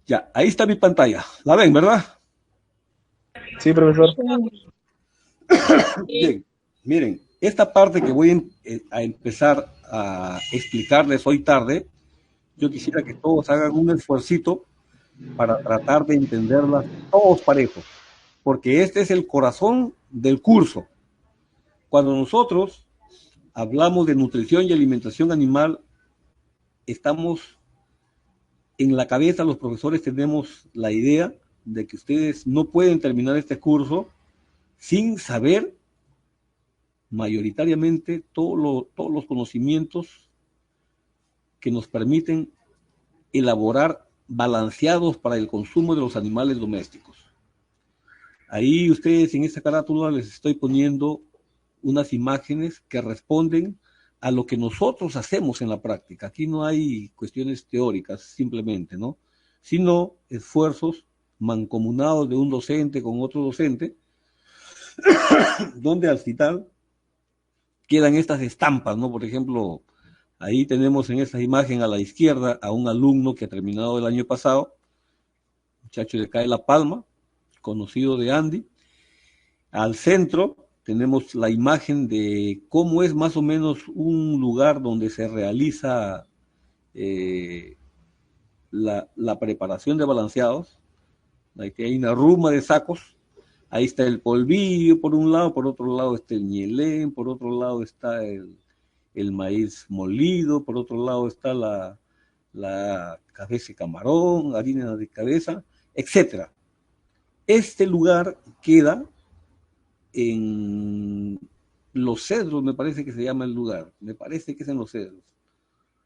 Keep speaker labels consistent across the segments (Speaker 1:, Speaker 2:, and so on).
Speaker 1: Ya, ahí está mi pantalla. ¿La ven, verdad?
Speaker 2: Sí, profesor.
Speaker 1: Bien, miren, esta parte que voy a empezar a explicarles hoy tarde, yo quisiera que todos hagan un esfuercito para tratar de entenderlas todos parejos, porque este es el corazón del curso. Cuando nosotros hablamos de nutrición y alimentación animal, estamos en la cabeza, los profesores tenemos la idea de que ustedes no pueden terminar este curso sin saber mayoritariamente todos los conocimientos que nos permiten elaborar balanceados para el consumo de los animales domésticos. Ahí ustedes en esta carátula les estoy poniendo unas imágenes que responden a lo que nosotros hacemos en la práctica. Aquí no hay cuestiones teóricas simplemente, ¿no? Sino esfuerzos mancomunados de un docente con otro docente, donde al final quedan estas estampas, ¿no? Por ejemplo, ahí tenemos en esta imagen a la izquierda a un alumno que ha terminado el año pasado, muchacho de Cae La Palma, conocido de Andy. Al centro tenemos la imagen de cómo es más o menos un lugar donde se realiza eh, la preparación de balanceados. Aquí hay una ruma de sacos. Ahí está el polvillo por un lado, por otro lado está el ñelén, por otro lado está el maíz molido, por otro lado está la cabeza de camarón, harina de cabeza, etcétera. Este lugar queda en Los Cedros, me parece que se llama el lugar, me parece que es en Los Cedros.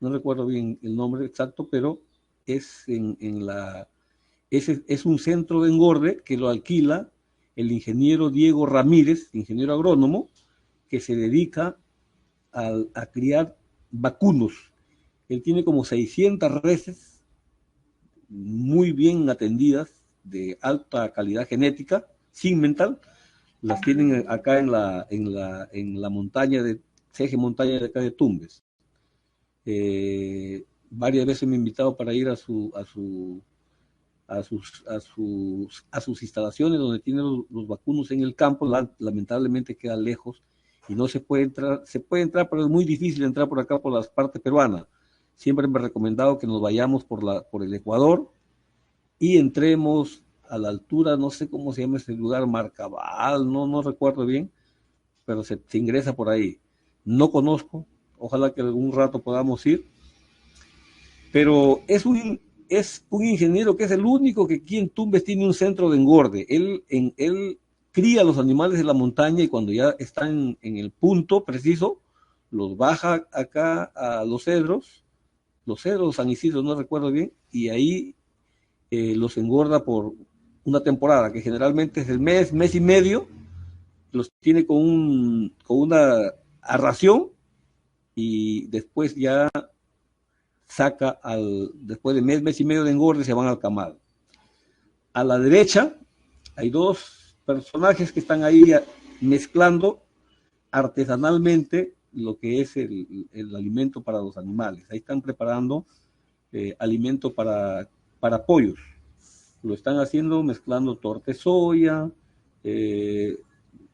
Speaker 1: No recuerdo bien el nombre exacto, pero es es un centro de engorde que lo alquila el ingeniero Diego Ramírez, ingeniero agrónomo, que se dedica a criar vacunos. Él tiene como 600 reses muy bien atendidas, de alta calidad genética, sin mental. Las tienen acá en la montaña de Ceje Montaña de acá de Tumbes. Varias veces me he invitado para ir a sus instalaciones donde tienen los vacunos en el campo. Lamentablemente queda lejos y no se puede entrar, se puede entrar, pero es muy difícil entrar por acá por las partes peruanas. Siempre me he recomendado que nos vayamos por el Ecuador y entremos a la altura, no sé cómo se llama ese lugar, Marcabal, no recuerdo bien, pero se ingresa por ahí. No conozco, ojalá que algún rato podamos ir, pero es un ingeniero que es el único que aquí en Tumbes tiene un centro de engorde. Él cría los animales de la montaña y cuando ya están en el punto preciso, los baja acá a los cedros, San Isidro, no recuerdo bien, y ahí los engorda por una temporada, que generalmente es el mes y medio, los tiene con una ración y después ya después de mes y medio de engorde, se van al camado. A la derecha hay dos personajes que están ahí mezclando artesanalmente lo que es el alimento para los animales. Ahí están preparando alimento para pollos. Lo están haciendo mezclando torta de soya, eh,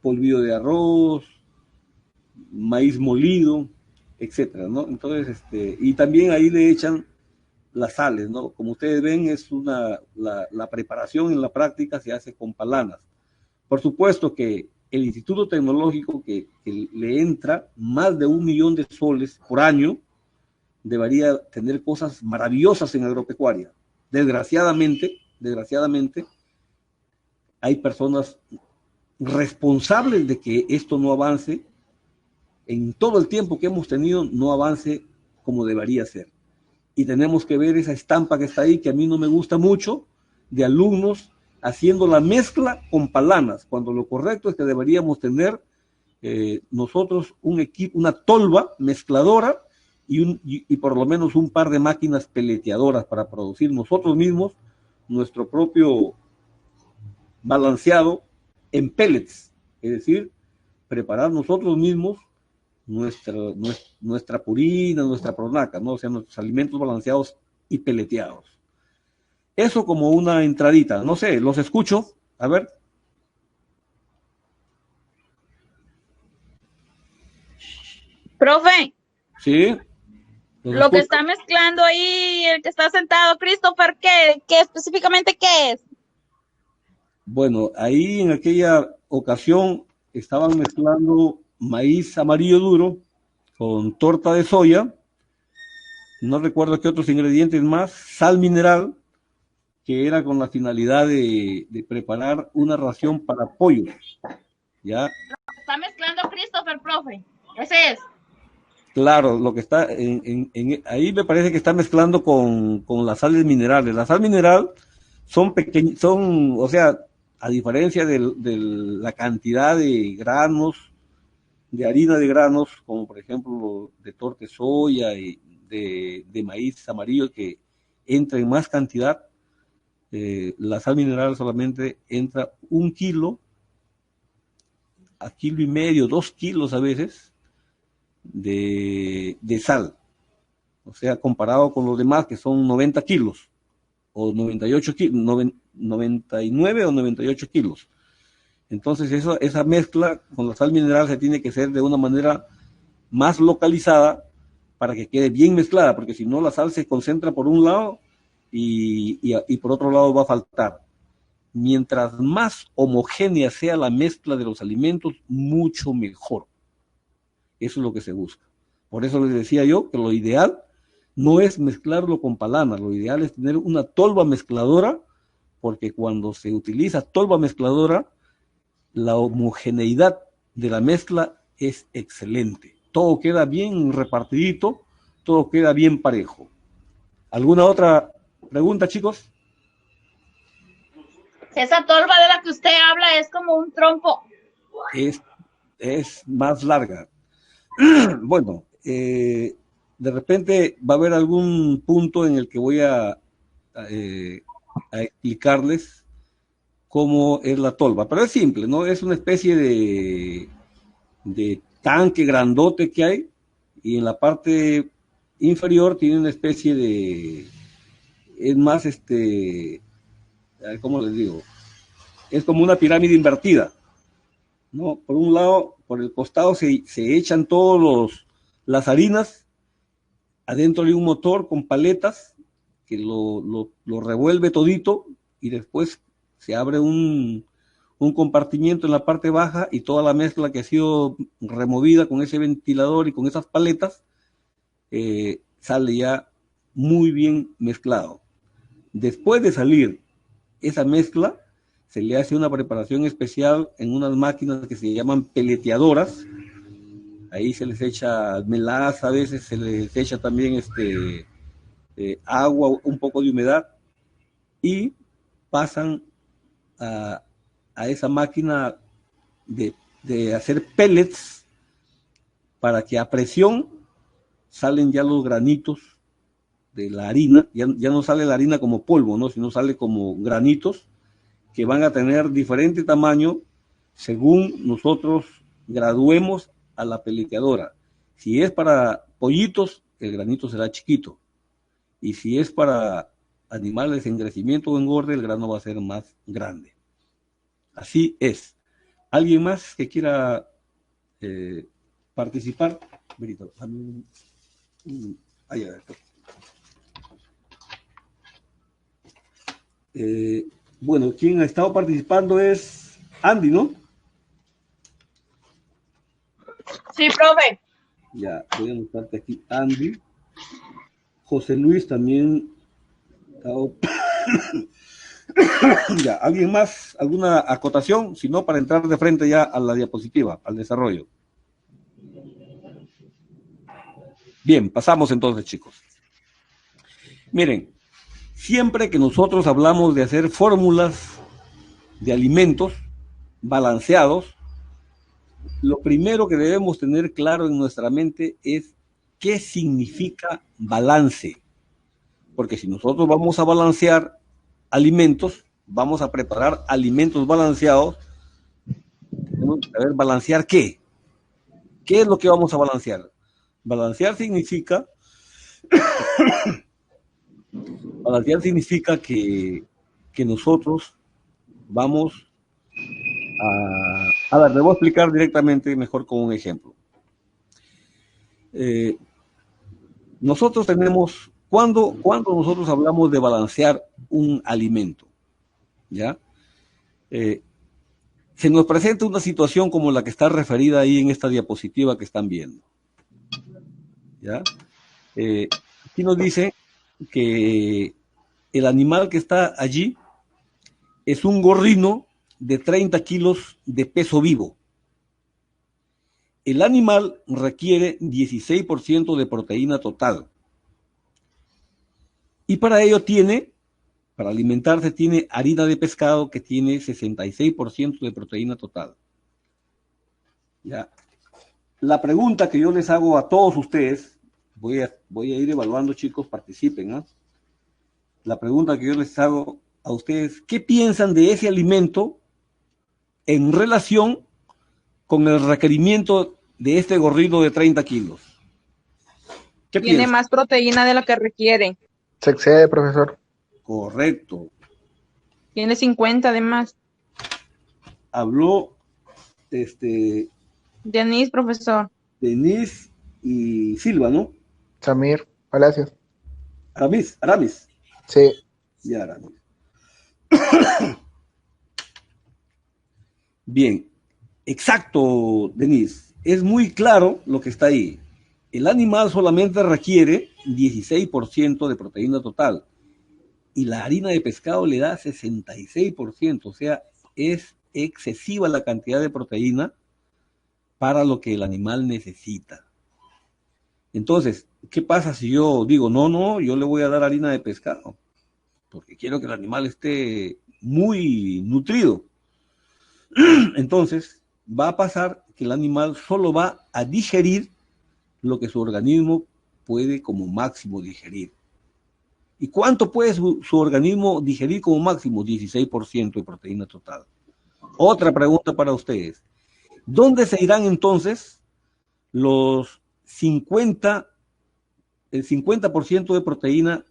Speaker 1: polvillo de arroz, maíz molido, etcétera, ¿no? Entonces, y también ahí le echan las sales, ¿no? Como ustedes ven, la preparación en la práctica se hace con palanas. Por supuesto que el Instituto Tecnológico, que le entra más de 1 millón de soles por año, debería tener cosas maravillosas en agropecuaria. Desgraciadamente, hay personas responsables de que esto no avance, en todo el tiempo que hemos tenido, no avance como debería ser. Y tenemos que ver esa estampa que está ahí, que a mí no me gusta mucho, de alumnos haciendo la mezcla con palanas, cuando lo correcto es que deberíamos tener nosotros un equipo, una tolva mezcladora y por lo menos un par de máquinas peleteadoras para producir nosotros mismos nuestro propio balanceado en pellets, es decir, preparar nosotros mismos nuestra purina, nuestra pronaca, ¿no? O sea, nuestros alimentos balanceados y peleteados. Eso como una entradita. No sé, los escucho. A ver.
Speaker 3: Profe,
Speaker 1: Sí, los
Speaker 3: lo que
Speaker 1: escucho.
Speaker 3: está mezclando ahí, el que está sentado, Christopher, ¿qué específicamente qué es?
Speaker 1: Bueno, ahí en aquella ocasión estaban mezclando maíz amarillo duro con torta de soya, no recuerdo qué otros ingredientes más, sal mineral, que era con la finalidad de preparar una ración para pollos, ¿ya?
Speaker 3: Está mezclando Christopher, profe. Ese es.
Speaker 1: Claro, lo que está ahí me parece que está mezclando con las sales minerales. La sal mineral son pequeños, son, o sea, a diferencia de la cantidad de granos, de harina de granos, como por ejemplo de torta de soya y de maíz amarillo que entra en más cantidad, la sal mineral solamente entra 1 kilo a 1,5 kilos, 2 kilos a veces de sal. O sea, comparado con los demás que son 90 kilos o 98 kilos, 99 o 98 kilos. Entonces esa mezcla con la sal mineral se tiene que hacer de una manera más localizada para que quede bien mezclada, porque si no la sal se concentra por un lado y por otro lado va a faltar. Mientras más homogénea sea la mezcla de los alimentos, mucho mejor. Eso es lo que se busca. Por eso les decía yo que lo ideal no es mezclarlo con palana, lo ideal es tener una tolva mezcladora, porque cuando se utiliza tolva mezcladora, la homogeneidad de la mezcla es excelente. Todo queda bien repartidito, todo queda bien parejo. ¿Alguna otra pregunta, chicos?
Speaker 3: Esa tolva de la que usted habla es como un trompo.
Speaker 1: Es más larga. Bueno, de repente va a haber algún punto en el que voy a explicarles cómo es la tolva, pero es simple, ¿no? Es una especie de tanque grandote que hay y en la parte inferior tiene una especie es más, ¿cómo les digo? Es como una pirámide invertida, ¿no? Por un lado, por el costado se echan las harinas adentro de un motor con paletas que lo revuelve todito y después se abre un compartimiento en la parte baja y toda la mezcla que ha sido removida con ese ventilador y con esas paletas sale ya muy bien mezclado. Después de salir esa mezcla, se le hace una preparación especial en unas máquinas que se llaman peleteadoras. Ahí se les echa melaza, a veces se les echa también agua, un poco de humedad y pasan a esa máquina de hacer pellets para que a presión salen ya los granitos de la harina, ya no sale la harina como polvo, ¿no? Sino sale como granitos que van a tener diferente tamaño según nosotros graduemos a la peleteadora. Si es para pollitos, el granito será chiquito. Y si es para animales en crecimiento o engorde, el grano va a ser más grande. Así es. ¿Alguien más que quiera participar? Benito, ahí, bueno, quien ha estado participando es Andy, ¿no?
Speaker 3: Sí, profe.
Speaker 1: Ya, voy a anotarte aquí, Andy. José Luis también. Ya, ¿alguien más? ¿Alguna acotación? Si no, para entrar de frente ya a la diapositiva, al desarrollo. Bien, pasamos entonces, chicos. Miren, siempre que nosotros hablamos de hacer fórmulas de alimentos balanceados, lo primero que debemos tener claro en nuestra mente es qué significa balance. Porque si nosotros vamos a balancear alimentos, vamos a preparar alimentos balanceados, tenemos que saber balancear qué. ¿Qué es lo que vamos a balancear? Balancear significa Balancear significa que nosotros vamos a ver, le voy a explicar directamente mejor con un ejemplo. Nosotros tenemos, cuando nosotros hablamos de balancear un alimento, ¿ya? Se nos presenta una situación como la que está referida ahí en esta diapositiva que están viendo, ¿ya? Aquí nos dice que el animal que está allí es un gorrino de 30 kilos de peso vivo. El animal requiere 16% de proteína total. Y para ello para alimentarse, tiene harina de pescado que tiene 66% de proteína total. ¿Ya? La pregunta que yo les hago a todos ustedes, voy a ir evaluando, chicos, participen, ¿eh? La pregunta que yo les hago a ustedes, ¿qué piensan de ese alimento en relación con el requerimiento de este gorrino de 30 kilos? ¿Qué
Speaker 4: Tiene
Speaker 1: piensan?
Speaker 4: más proteína de la que requiere.
Speaker 2: Se excede, profesor.
Speaker 1: Correcto.
Speaker 4: Tiene 50 de más.
Speaker 1: Habló
Speaker 4: Denise, profesor.
Speaker 1: Denise y Silva, ¿no?
Speaker 2: Samir, Palacios.
Speaker 1: Aramis.
Speaker 2: Sí.
Speaker 1: Ya, Aramis. Bien, exacto, Denise. Es muy claro lo que está ahí. El animal solamente requiere 16% de proteína total y la harina de pescado le da 66%, o sea, es excesiva la cantidad de proteína para lo que el animal necesita. Entonces, ¿qué pasa si yo digo, no, yo le voy a dar harina de pescado? Porque quiero que el animal esté muy nutrido. Entonces, va a pasar que el animal solo va a digerir lo que su organismo puede como máximo digerir. ¿Y cuánto puede su organismo digerir como máximo? 16% de proteína total. Otra pregunta para ustedes. ¿Dónde se irán entonces los el 50% de proteína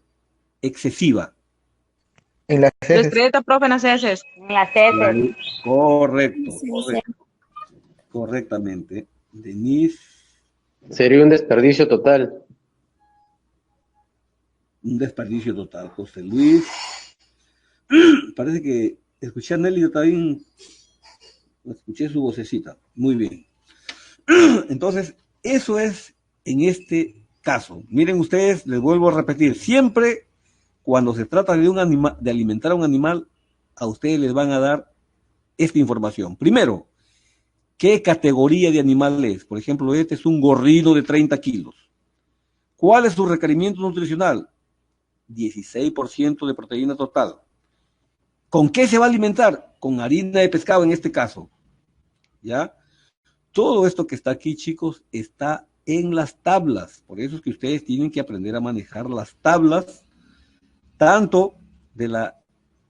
Speaker 1: excesiva?
Speaker 2: En las heces.
Speaker 4: Discreta, profe, en las heces.
Speaker 3: En las heces.
Speaker 1: Correcto. Correctamente. Denise.
Speaker 5: Sería un desperdicio total.
Speaker 1: Un desperdicio total. José Luis. Parece que escuché a Nelly, yo también escuché su vocecita. Muy bien. Entonces, eso es en este caso. Miren ustedes, les vuelvo a repetir, siempre cuando se trata de de alimentar a un animal, a ustedes les van a dar esta información. Primero, ¿qué categoría de animal es? Por ejemplo, este es un gorrino de 30 kilos. ¿Cuál es su requerimiento nutricional? 16% de proteína total. ¿Con qué se va a alimentar? Con harina de pescado en este caso. ¿Ya? Todo esto que está aquí, chicos, está en las tablas. Por eso es que ustedes tienen que aprender a manejar las tablas, tanto de la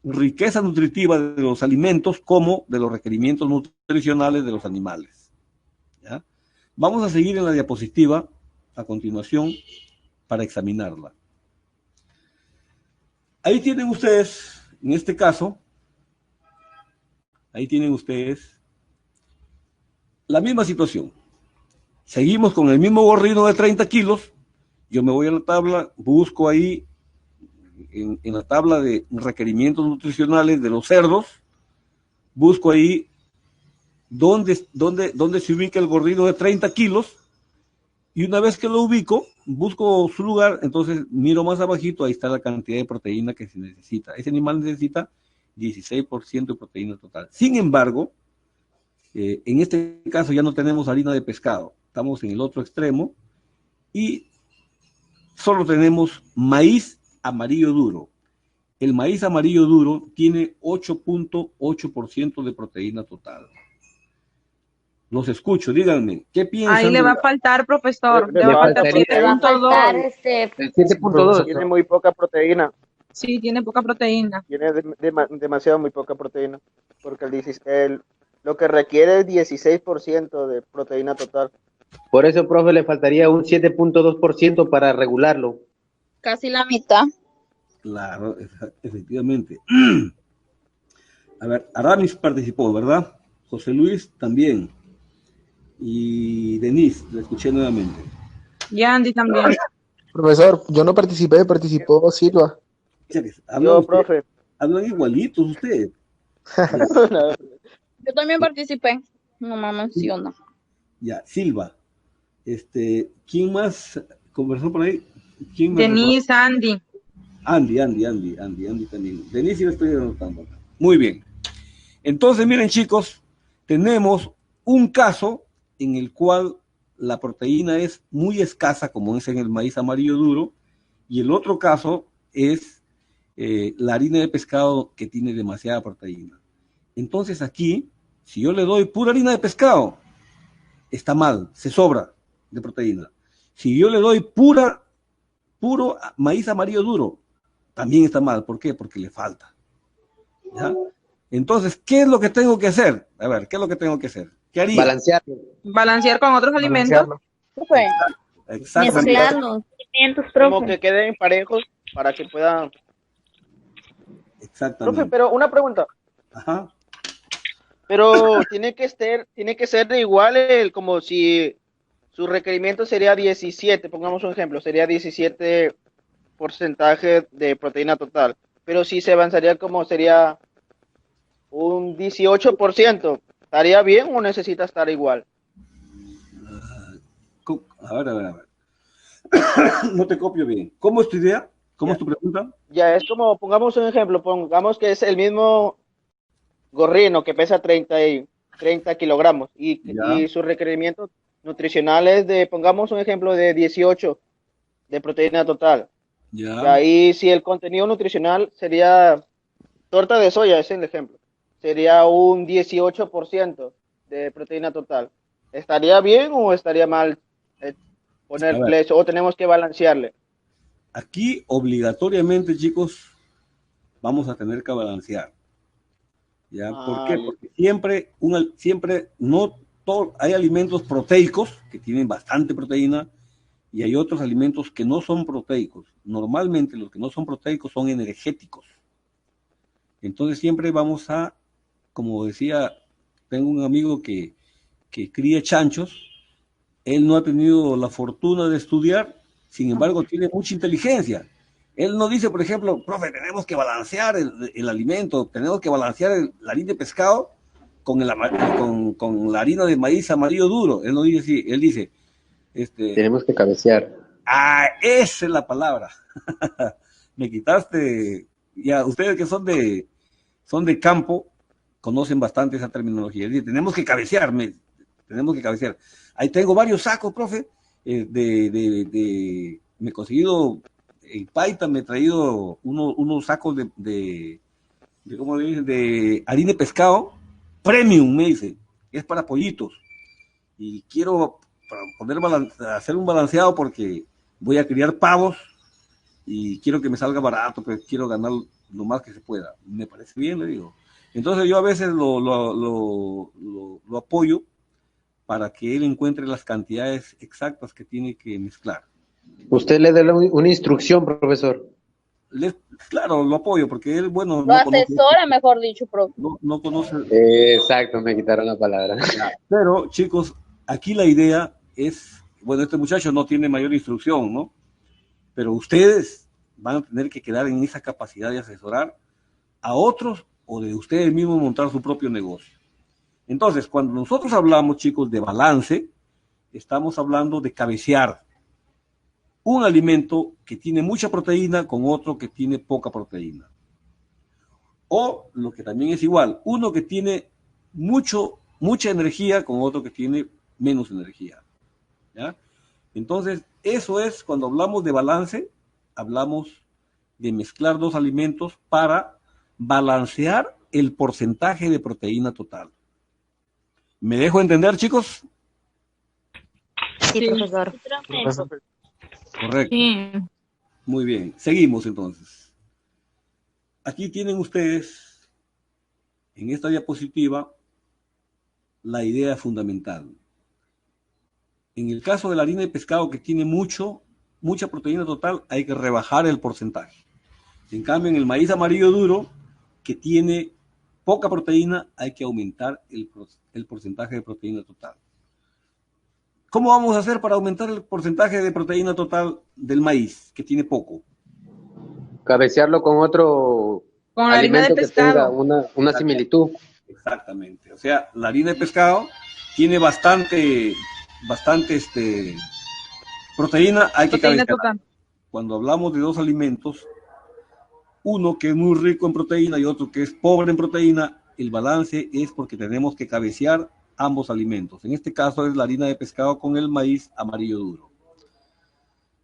Speaker 1: riqueza nutritiva de los alimentos como de los requerimientos nutricionales de los animales. ¿Ya? Vamos a seguir en la diapositiva a continuación para examinarla. Ahí tienen ustedes, en este caso, ahí tienen ustedes la misma situación. Seguimos con el mismo gorrino de 30 kilos. Yo me voy a la tabla, busco ahí en la tabla de requerimientos nutricionales de los cerdos, busco ahí dónde se ubica el gorrino de 30 kilos, y una vez que lo ubico, busco su lugar, entonces miro más abajito, ahí está la cantidad de proteína que se necesita. Ese animal necesita 16% de proteína total. Sin embargo, en este caso ya no tenemos harina de pescado, estamos en el otro extremo, y solo tenemos maíz amarillo duro. El maíz amarillo duro tiene 8.8% de proteína total. Los escucho, díganme, ¿qué piensan?
Speaker 4: Ahí le va a faltar, profesor. Le va a faltar
Speaker 5: faltaría-
Speaker 3: Le va a faltar
Speaker 4: 7.2.
Speaker 5: El 7.2.
Speaker 6: Tiene muy poca proteína,
Speaker 4: Sí, tiene poca proteína.
Speaker 6: tiene demasiado muy poca proteína, porque lo que requiere es 16% de proteína total.
Speaker 5: Por eso, profe, le faltaría un 7.2% para regularlo.
Speaker 3: casi la mitad.
Speaker 1: Claro, efectivamente. A ver, Aramis participó, ¿verdad? José Luis también. Y Denise, la escuché nuevamente.
Speaker 4: Y Andy también.
Speaker 2: Profesor, yo no participé, participó Silva.
Speaker 6: Yo, profe.
Speaker 1: Hablan igualitos ustedes.
Speaker 3: Yo también participé. No me menciona.
Speaker 1: Ya, Silva. ¿Quién más conversó por ahí? ¿Quién me
Speaker 4: Denise, Andy.
Speaker 1: Andy también. Denise sí lo estoy anotando. Muy bien. Entonces, miren, chicos, tenemos un caso en el cual la proteína es muy escasa, como es en el maíz amarillo duro, y el otro caso es la harina de pescado que tiene demasiada proteína. Entonces aquí, si yo le doy pura harina de pescado, está mal, se sobra de proteína. Si yo le doy puro maíz amarillo duro, también está mal. ¿Por qué? Porque le falta. ¿Ya? Entonces, ¿qué es lo que tengo que hacer? A ver, ¿qué es lo que tengo que hacer? ¿Qué haría?
Speaker 5: Balancearlo.
Speaker 4: Balancear con otros alimentos.
Speaker 2: Balancearlo.
Speaker 3: Profe,
Speaker 1: Exactamente.
Speaker 3: mezclar los alimentos,
Speaker 6: Como
Speaker 3: profe.
Speaker 6: que queden parejos para que puedan.
Speaker 1: Exactamente.
Speaker 6: Profe, pero una pregunta.
Speaker 1: Ajá.
Speaker 6: Pero tiene que ser igual como si su requerimiento sería 17, pongamos un ejemplo, sería 17 porcentaje de proteína total. Pero si se avanzaría como sería un 18%, ¿estaría bien o necesita estar igual?
Speaker 1: A ver. No te copio bien. ¿Cómo es tu idea? ¿Cómo es tu pregunta?
Speaker 6: Ya es como, pongamos un ejemplo, pongamos que es el mismo gorrino que pesa 30 kilogramos y su requerimiento nutricional es de, pongamos un ejemplo, de 18 de proteína total.
Speaker 1: Ya.
Speaker 6: Y ahí si el contenido nutricional sería torta de soya, es el ejemplo, sería un 18% de proteína total. ¿Estaría bien o estaría mal ponerle eso? ¿O tenemos que balancearle?
Speaker 1: Aquí obligatoriamente, chicos, vamos a tener que balancear. ¿Ya? ¿Por qué? Porque siempre hay alimentos proteicos que tienen bastante proteína y hay otros alimentos que no son proteicos. Normalmente los que no son proteicos son energéticos. Entonces siempre vamos a, como decía, tengo un amigo que cría chanchos, él no ha tenido la fortuna de estudiar, sin embargo tiene mucha inteligencia. Él no dice, por ejemplo, profe, tenemos que balancear el alimento, tenemos que balancear la harina de pescado con la harina de maíz amarillo duro. Él no dice así, él dice,
Speaker 5: Tenemos que cabecear.
Speaker 1: Esa es la palabra. Me quitaste, ya, ustedes que son de campo, conocen bastante esa terminología. Dice, tenemos que cabecear. Ahí tengo varios sacos, profe, me he conseguido en Paita, me he traído unos sacos ¿cómo le dicen? De harina de pescado premium, me dice, es para pollitos. Y quiero hacer un balanceado porque voy a criar pavos y quiero que me salga barato, pero quiero ganar lo más que se pueda. Me parece bien, le digo. Entonces yo a veces lo apoyo para que él encuentre las cantidades exactas que tiene que mezclar.
Speaker 5: Usted le da una instrucción, profesor.
Speaker 1: Claro, lo apoyo, porque él, bueno,
Speaker 3: Lo asesora, mejor dicho, profe.
Speaker 1: no conoce.
Speaker 5: Exacto, me quitaron la palabra.
Speaker 1: Pero, chicos, aquí la idea es, bueno, este muchacho no tiene mayor instrucción, ¿no? Pero ustedes van a tener que quedar en esa capacidad de asesorar a otros o de ustedes mismos montar su propio negocio. Entonces, cuando nosotros hablamos, chicos, de balance, estamos hablando de cabecear un alimento que tiene mucha proteína con otro que tiene poca proteína. O, lo que también es igual, uno que tiene mucha energía con otro que tiene menos energía. ¿Ya? Entonces, eso es, cuando hablamos de balance, hablamos de mezclar dos alimentos para balancear el porcentaje de proteína total. ¿Me dejo entender, chicos?
Speaker 3: Sí, profesor.
Speaker 1: Correcto.
Speaker 4: Sí.
Speaker 1: Muy bien. Seguimos entonces. Aquí tienen ustedes, en esta diapositiva, la idea fundamental. En el caso de la harina de pescado que tiene mucha proteína total, hay que rebajar el porcentaje. Si yo le doy 18 de proteína total, En cambio, en el maíz amarillo duro, que tiene poca proteína, hay que aumentar el porcentaje de proteína total. ¿Cómo vamos a hacer para aumentar el porcentaje de proteína total del maíz, que tiene poco?
Speaker 5: Cabecearlo con otro
Speaker 4: Con la harina de
Speaker 5: alimento que tenga
Speaker 4: pescado.
Speaker 5: una similitud.
Speaker 1: Exactamente. O sea, la harina de pescado tiene bastante proteína, hay que
Speaker 4: Proteína
Speaker 1: cabecear.
Speaker 4: total.
Speaker 1: Cuando hablamos de dos alimentos, uno que es muy rico en proteína y otro que es pobre en proteína, el balance es porque tenemos que cabecear ambos alimentos. En este caso es la harina de pescado con el maíz amarillo duro.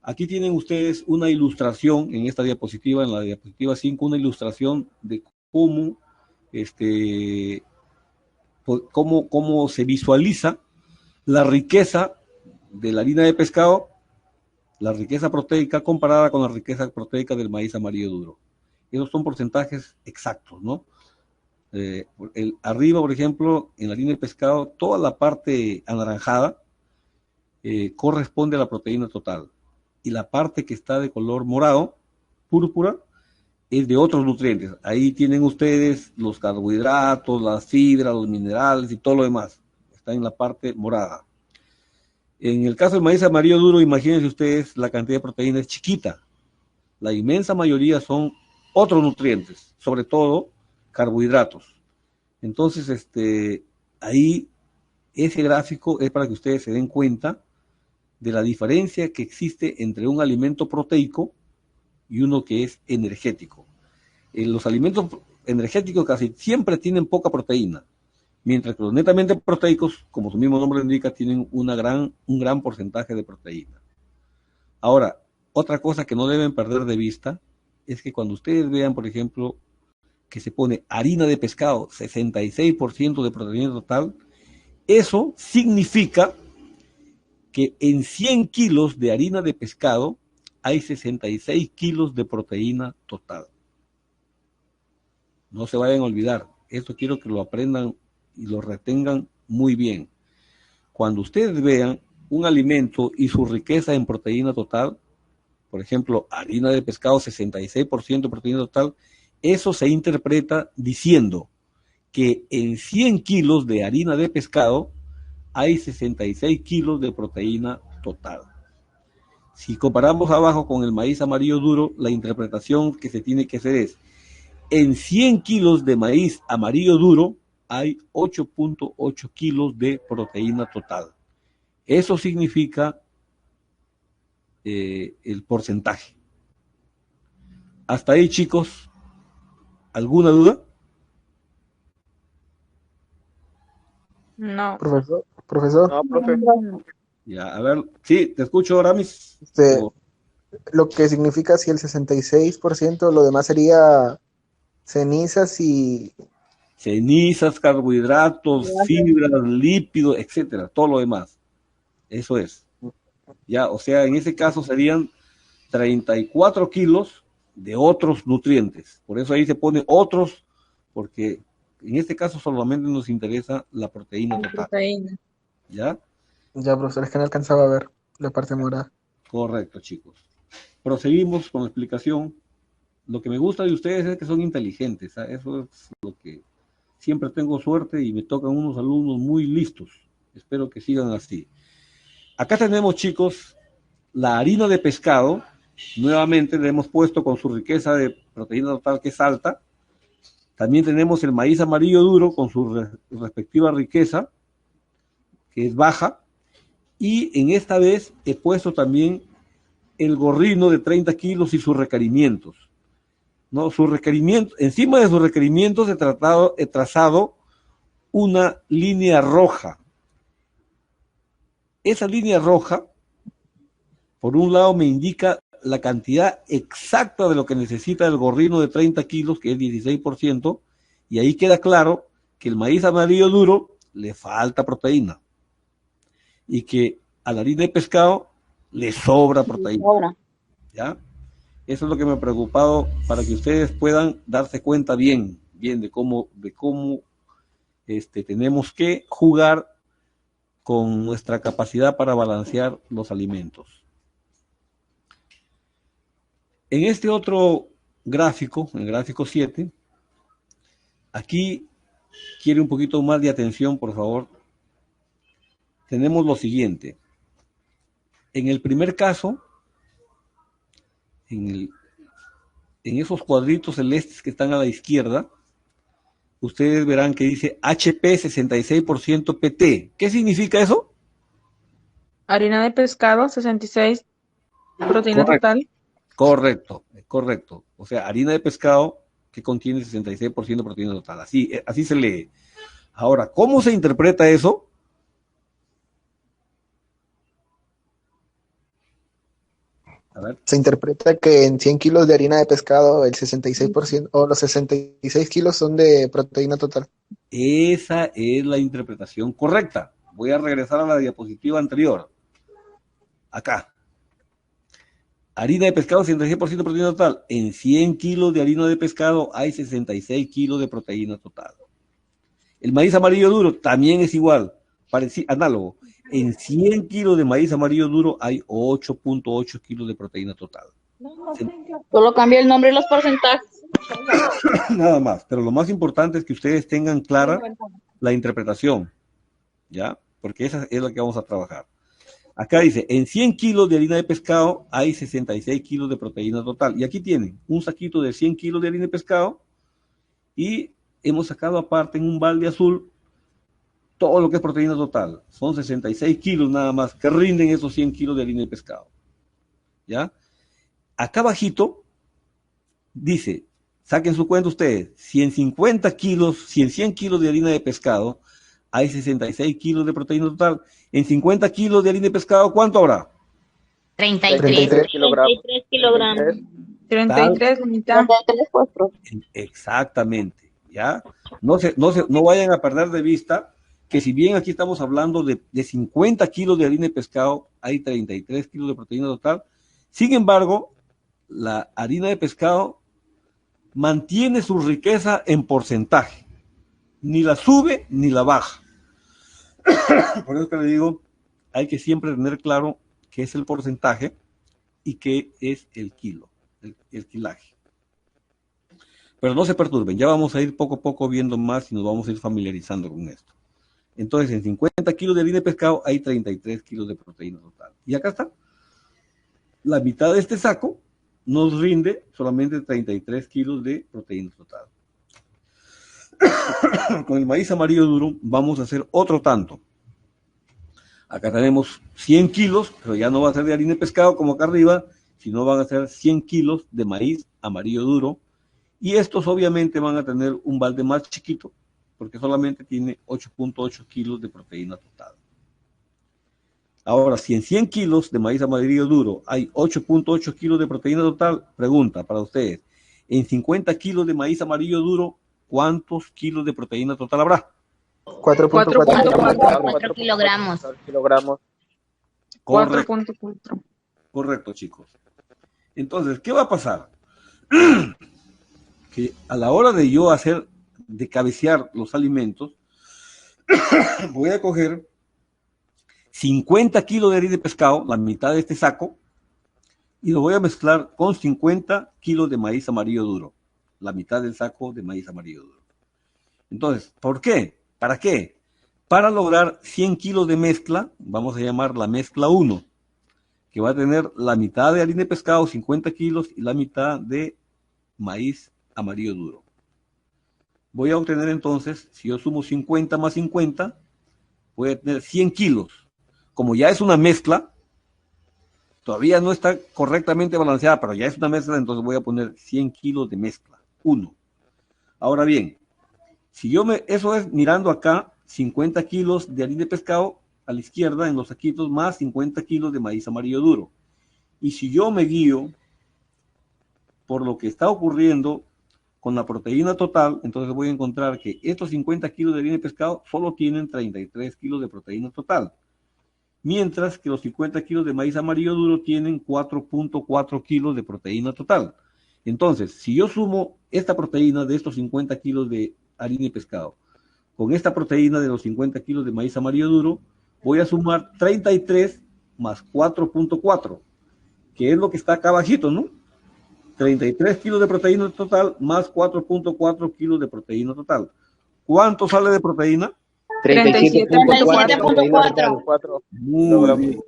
Speaker 1: Aquí tienen ustedes una ilustración en esta diapositiva, en la diapositiva 5, una ilustración de cómo se visualiza la riqueza de la harina de pescado, la riqueza proteica comparada con la riqueza proteica del maíz amarillo duro. Esos son porcentajes exactos, ¿no? Arriba, por ejemplo, en la harina de pescado, toda la parte anaranjada corresponde a la proteína total. Y la parte que está de color morado, púrpura, es de otros nutrientes. Ahí tienen ustedes los carbohidratos, las fibras, los minerales y todo lo demás. Está en la parte morada. En el caso del maíz amarillo duro, imagínense ustedes, la cantidad de proteína es chiquita. La inmensa mayoría son otros nutrientes, sobre todo carbohidratos. Entonces, ahí ese gráfico es para que ustedes se den cuenta de la diferencia que existe entre un alimento proteico y uno que es energético. Los alimentos energéticos casi siempre tienen poca proteína, mientras que los netamente proteicos, como su mismo nombre indica, tienen un gran porcentaje de proteína. Ahora, otra cosa que no deben perder de vista es que cuando ustedes vean, por ejemplo, que se pone harina de pescado, 66% de proteína total, eso significa que en 100 kilos de harina de pescado hay 66 kilos de proteína total. No se vayan a olvidar, esto quiero que lo aprendan y lo retengan muy bien. Cuando ustedes vean un alimento y su riqueza en proteína total, por ejemplo, harina de pescado, 66% de proteína total, eso se interpreta diciendo que en 100 kilos de harina de pescado hay 66 kilos de proteína total. Si comparamos abajo con el maíz amarillo duro, la interpretación que se tiene que hacer es, en 100 kilos de maíz amarillo duro hay 8.8 kilos de proteína total. Eso significa el porcentaje. Hasta ahí, chicos. ¿Alguna duda?
Speaker 4: No.
Speaker 2: Profesor,
Speaker 6: No, profe.
Speaker 1: Ya, a ver, sí, te escucho, Aramis.
Speaker 2: lo que significa si el 66%, lo demás sería cenizas y...
Speaker 1: Cenizas, carbohidratos, fibras, lípidos, etcétera, todo lo demás. Eso es. Ya, o sea, en ese caso serían 34 kilos de otros nutrientes. Por eso ahí se pone otros, porque en este caso solamente nos interesa la proteína total. ¿Ya?
Speaker 2: Ya, profesor, es que no alcanzaba a ver la parte morada.
Speaker 1: Correcto, chicos. Proseguimos con la explicación. Lo que me gusta de ustedes es que son inteligentes. ¿Ah? Eso es lo que siempre tengo suerte y me tocan unos alumnos muy listos. Espero que sigan así. Acá tenemos, chicos, la harina de pescado. Nuevamente le hemos puesto con su riqueza de proteína total que es alta. También tenemos el maíz amarillo duro con su respectiva riqueza, que es baja. Y en esta vez he puesto también el gorrino de 30 kilos y sus requerimientos. ¿No? Encima de sus requerimientos he trazado una línea roja. Esa línea roja, por un lado, me indica la cantidad exacta de lo que necesita el gorrino de 30 kilos, que es 16%, y ahí queda claro que el maíz amarillo duro le falta proteína y que a la harina de pescado le sobra proteína. ¿Ya? Eso es lo que me ha preocupado para que ustedes puedan darse cuenta bien de cómo tenemos que jugar con nuestra capacidad para balancear los alimentos. En este otro gráfico, en el gráfico 7, aquí quiere un poquito más de atención, por favor. Tenemos lo siguiente. En el primer caso, en esos cuadritos celestes que están a la izquierda, ustedes verán que dice HP 66% PT. ¿Qué significa eso?
Speaker 4: Harina de pescado, 66. Proteína
Speaker 1: Correcto.
Speaker 4: total.
Speaker 1: Correcto. O sea, harina de pescado que contiene 66% de proteína total. Así se lee. Ahora, ¿cómo se interpreta eso? A ver.
Speaker 2: Se interpreta que en 100 kilos de harina de pescado el 66% o los 66 kilos son de proteína total.
Speaker 1: Esa es la interpretación correcta. Voy a regresar a la diapositiva anterior. Acá. Harina de pescado, 66% de proteína total. En 100 kilos de harina de pescado hay 66 kilos de proteína total. El maíz amarillo duro también es igual, análogo. En 100 kilos de maíz amarillo duro hay 8.8 kilos de proteína total.
Speaker 3: Solo cambia el nombre y los porcentajes.
Speaker 1: Nada más, pero lo más importante es que ustedes tengan clara la interpretación, ¿ya? Porque esa es la que vamos a trabajar. Acá dice, en 100 kilos de harina de pescado hay 66 kilos de proteína total. Y aquí tienen un saquito de 100 kilos de harina de pescado y hemos sacado aparte en un balde azul todo lo que es proteína total. Son 66 kilos nada más que rinden esos 100 kilos de harina de pescado. ¿Ya? Acá abajito dice, saquen su cuenta ustedes, si en 100 kilos de harina de pescado hay 66 kilos de proteína total, en 50 kilos de harina de pescado, ¿cuánto habrá?
Speaker 3: 33
Speaker 6: kilogramos.
Speaker 3: 33 kilogramos.
Speaker 4: 33, la mitad.
Speaker 3: 33 puestos.
Speaker 1: Exactamente, ¿ya? No vayan a perder de vista que si bien aquí estamos hablando de 50 kilos de harina de pescado, hay 33 kilos de proteína total. Sin embargo, la harina de pescado mantiene su riqueza en porcentaje. Ni la sube ni la baja. Por eso que le digo, hay que siempre tener claro qué es el porcentaje y qué es el kilo, el kilaje. Pero no se perturben, ya vamos a ir poco a poco viendo más y nos vamos a ir familiarizando con esto. Entonces, en 50 kilos de harina de pescado hay 33 kilos de proteína total. Y acá está. La mitad de este saco nos rinde solamente 33 kilos de proteína total. Con el maíz amarillo duro vamos a hacer otro tanto. Acá tenemos 100 kilos, pero ya no va a ser de harina de pescado como acá arriba, sino van a ser 100 kilos de maíz amarillo duro. Y estos obviamente van a tener un balde más chiquito, porque solamente tiene 8.8 kilos de proteína total. Ahora, si en 100 kilos de maíz amarillo duro hay 8.8 kilos de proteína total, pregunta para ustedes, en 50 kilos de maíz amarillo duro, ¿cuántos kilos de proteína total habrá?
Speaker 2: 4.4
Speaker 3: kilogramos.
Speaker 1: Correcto,
Speaker 4: 4.4.
Speaker 1: correcto, chicos. Entonces, ¿qué va a pasar? Que a la hora de cabecear los alimentos, voy a coger 50 kilos de harina de pescado, la mitad de este saco, y lo voy a mezclar con 50 kilos de maíz amarillo duro, la mitad del saco de maíz amarillo duro. Entonces, ¿por qué? ¿Para qué? Para lograr 100 kilos de mezcla, vamos a llamar la mezcla 1, que va a tener la mitad de harina de pescado, 50 kilos, y la mitad de maíz amarillo duro. Voy a obtener entonces, si yo sumo 50 más 50, voy a tener 100 kilos. Como ya es una mezcla, todavía no está correctamente balanceada, pero ya es una mezcla, entonces voy a poner 100 kilos de mezcla. 1. Ahora bien, eso es mirando acá, 50 kilos de harina de pescado a la izquierda en los saquitos, más 50 kilos de maíz amarillo duro. Y si yo me guío por lo que está ocurriendo con la proteína total, entonces voy a encontrar que estos 50 kilos de harina de pescado solo tienen 33 kilos de proteína total, mientras que los 50 kilos de maíz amarillo duro tienen 4.4 kilos de proteína total. Entonces, si yo sumo esta proteína de estos 50 kilos de harina de pescado con esta proteína de los 50 kilos de maíz amarillo duro, voy a sumar 33 más 4.4, que es lo que está acá abajito, ¿no? 33 kilos de proteína total más 4.4 kilos de proteína total. ¿Cuánto sale de proteína?
Speaker 5: 37.4.
Speaker 1: Muy bien,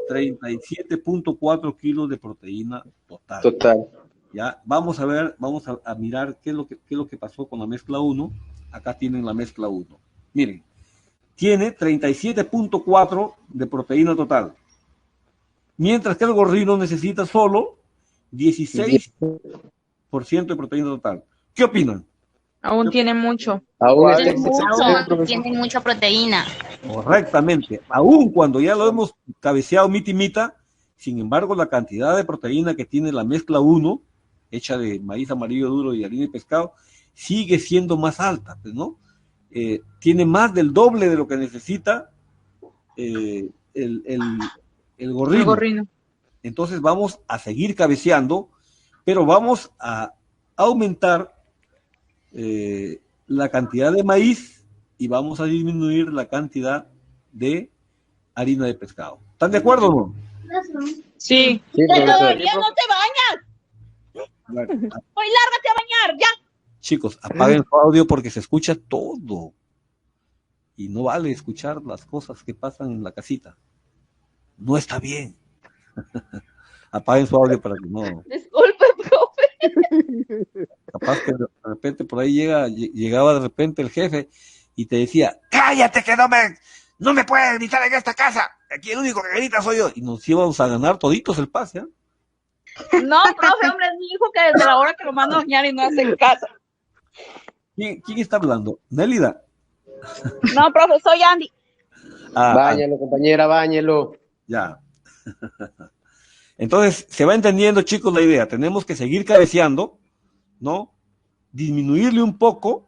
Speaker 1: 37.4 kilos de proteína total.
Speaker 5: Total.
Speaker 1: Ya, vamos a ver, vamos a mirar qué es lo que pasó con la mezcla 1. Acá tienen la mezcla 1. Miren, tiene 37.4 de proteína total. Mientras que el gorrino necesita solo 16% de proteína total. ¿Qué opinan?
Speaker 4: Aún tiene mucho.
Speaker 5: Aún está
Speaker 3: Tiene mucho, tiene mucha proteína.
Speaker 1: Correctamente. Aún cuando ya lo hemos cabeceado mitimita, sin embargo, la cantidad de proteína que tiene la mezcla 1, hecha de maíz amarillo duro y harina de pescado, sigue siendo más alta, pues, ¿no? Tiene más del doble de lo que necesita el gorrino.
Speaker 4: El gorrino.
Speaker 1: Entonces vamos a seguir cabeceando, pero vamos a aumentar la cantidad de maíz y vamos a disminuir la cantidad de harina de pescado. ¿Están de acuerdo o no?
Speaker 4: Sí.
Speaker 5: Sí, profesor.
Speaker 3: Todavía no te bañas.
Speaker 1: Bueno,
Speaker 3: Hoy lárgate a bañar, ya.
Speaker 1: chicos, apaguen su audio porque se escucha todo. Y no vale escuchar las cosas que pasan en la casita. No está bien. Apaguen su audio para que no.
Speaker 3: Disculpe, profe.
Speaker 1: Capaz que de repente por ahí llegaba de repente el jefe y te decía, cállate que no me puedes gritar en esta casa. Aquí el único que grita soy yo. Y nos íbamos a ganar toditos el pase, ¿eh?
Speaker 3: No, profe, hombre, es mi hijo que desde la hora que lo mando a bañar y no hace caso.
Speaker 1: ¿Quién está hablando? Nélida.
Speaker 3: No, profe, soy Andy.
Speaker 5: Báñalo, compañera, báñalo.
Speaker 1: Ya. Entonces, se va entendiendo, chicos, la idea. Tenemos que seguir cabeceando, ¿no? Disminuirle un poco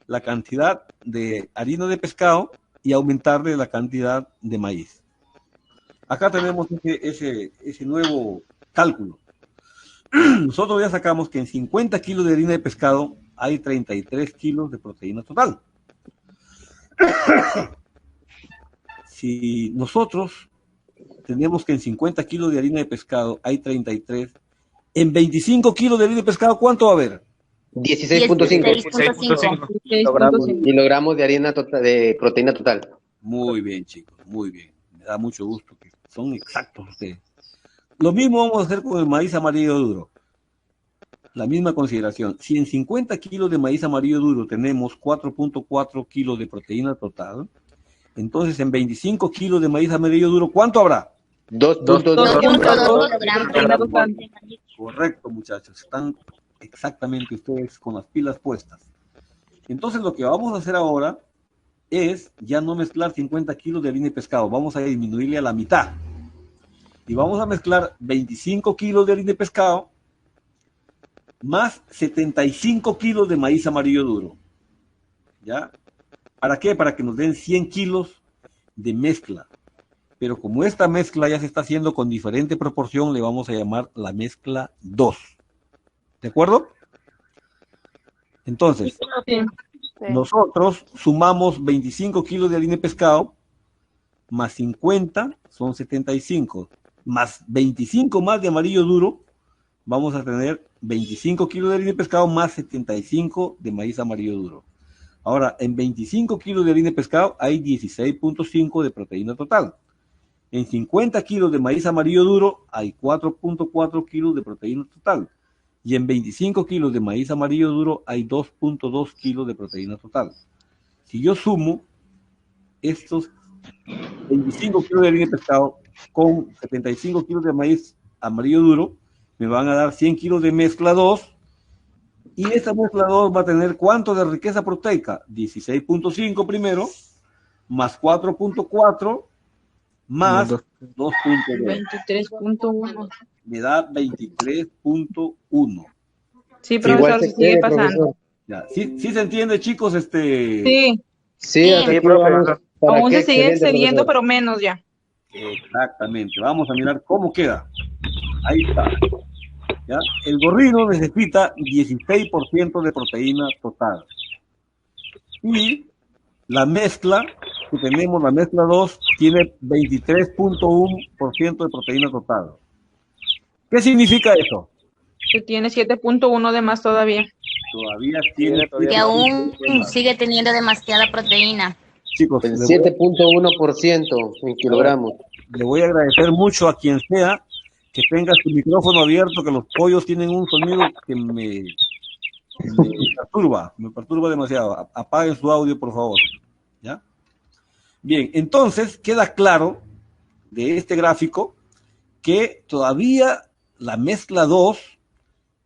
Speaker 1: la cantidad de harina de pescado y aumentarle la cantidad de maíz. Acá tenemos ese nuevo cálculo. Nosotros ya sacamos que en 50 kilos de harina de pescado hay 33 kilos de proteína total. Si nosotros tenemos que en 50 kilos de harina de pescado hay 33, en 25 kilos de harina de pescado, ¿cuánto va a haber?
Speaker 5: 16.5 kilogramos de harina total, de proteína total.
Speaker 1: Muy bien, chicos, muy bien. Me da mucho gusto que son exactos ustedes. Lo mismo vamos a hacer con el maíz amarillo duro. La misma consideración. Si en 50 kilos de maíz amarillo duro tenemos 4.4 kilos de proteína total, entonces en 25 kilos de maíz amarillo duro, ¿cuánto habrá?
Speaker 5: 2.2
Speaker 3: kilogramos.
Speaker 1: Correcto, muchachos. Están exactamente ustedes con las pilas puestas. Entonces lo que vamos a hacer ahora es ya no mezclar 50 kilos de harina de pescado. Vamos a disminuirle a la mitad. Y vamos a mezclar 25 kilos de harina de pescado más 75 kilos de maíz amarillo duro. ¿Ya? ¿Para qué? Para que nos den 100 kilos de mezcla. Pero como esta mezcla ya se está haciendo con diferente proporción, le vamos a llamar la mezcla 2. ¿De acuerdo? Entonces, nosotros sumamos 25 kilos de harina de pescado más 50 son 75, más 25 más de amarillo duro, vamos a tener 25 kilos de harina de pescado más 75 de maíz amarillo duro. Ahora, en 25 kilos de harina de pescado hay 16.5 de proteína total. En 50 kilos de maíz amarillo duro hay 4.4 kilos de proteína total. Y en 25 kilos de maíz amarillo duro hay 2.2 kilos de proteína total. Si yo sumo estos 25 kilos de harina de pescado con 75 kilos de maíz amarillo duro, me van a dar 100 kilos de mezcla 2. Y esta mezcla 2 va a tener ¿cuánto de riqueza proteica? 16.5 primero, más 4.4, más 2.2.
Speaker 4: 23.1.
Speaker 1: Me da 23.1.
Speaker 4: Sí, profesor,
Speaker 5: Igual
Speaker 4: se
Speaker 5: se
Speaker 4: sigue
Speaker 5: quede,
Speaker 4: pasando.
Speaker 5: profesor.
Speaker 1: Ya, ¿sí se entiende, chicos?
Speaker 4: Sí,
Speaker 5: Sí, hasta
Speaker 6: Sí,
Speaker 5: aquí
Speaker 6: profe.
Speaker 5: vamos. ¿Para
Speaker 4: aún
Speaker 5: qué?
Speaker 4: se sigue
Speaker 5: Excelente,
Speaker 4: excediendo,
Speaker 5: profesor.
Speaker 4: pero menos ya.
Speaker 1: Exactamente. Vamos a mirar cómo queda. Ahí está. ¿Ya? El gorrino necesita 16% de proteína total. Y la mezcla que tenemos, la mezcla 2, tiene 23.1% de proteína total. ¿Qué significa eso?
Speaker 4: Que tiene 7.1 de más todavía.
Speaker 1: Todavía tiene...
Speaker 7: Que aún sigue teniendo demasiada proteína.
Speaker 1: Chicos,
Speaker 5: El 7.1% en kilogramos.
Speaker 1: Le voy a agradecer mucho a quien sea que tenga su micrófono abierto, que los pollos tienen un sonido que me perturba demasiado. Apaguen su audio, por favor. ¿Ya? Bien, entonces queda claro de este gráfico que todavía la mezcla 2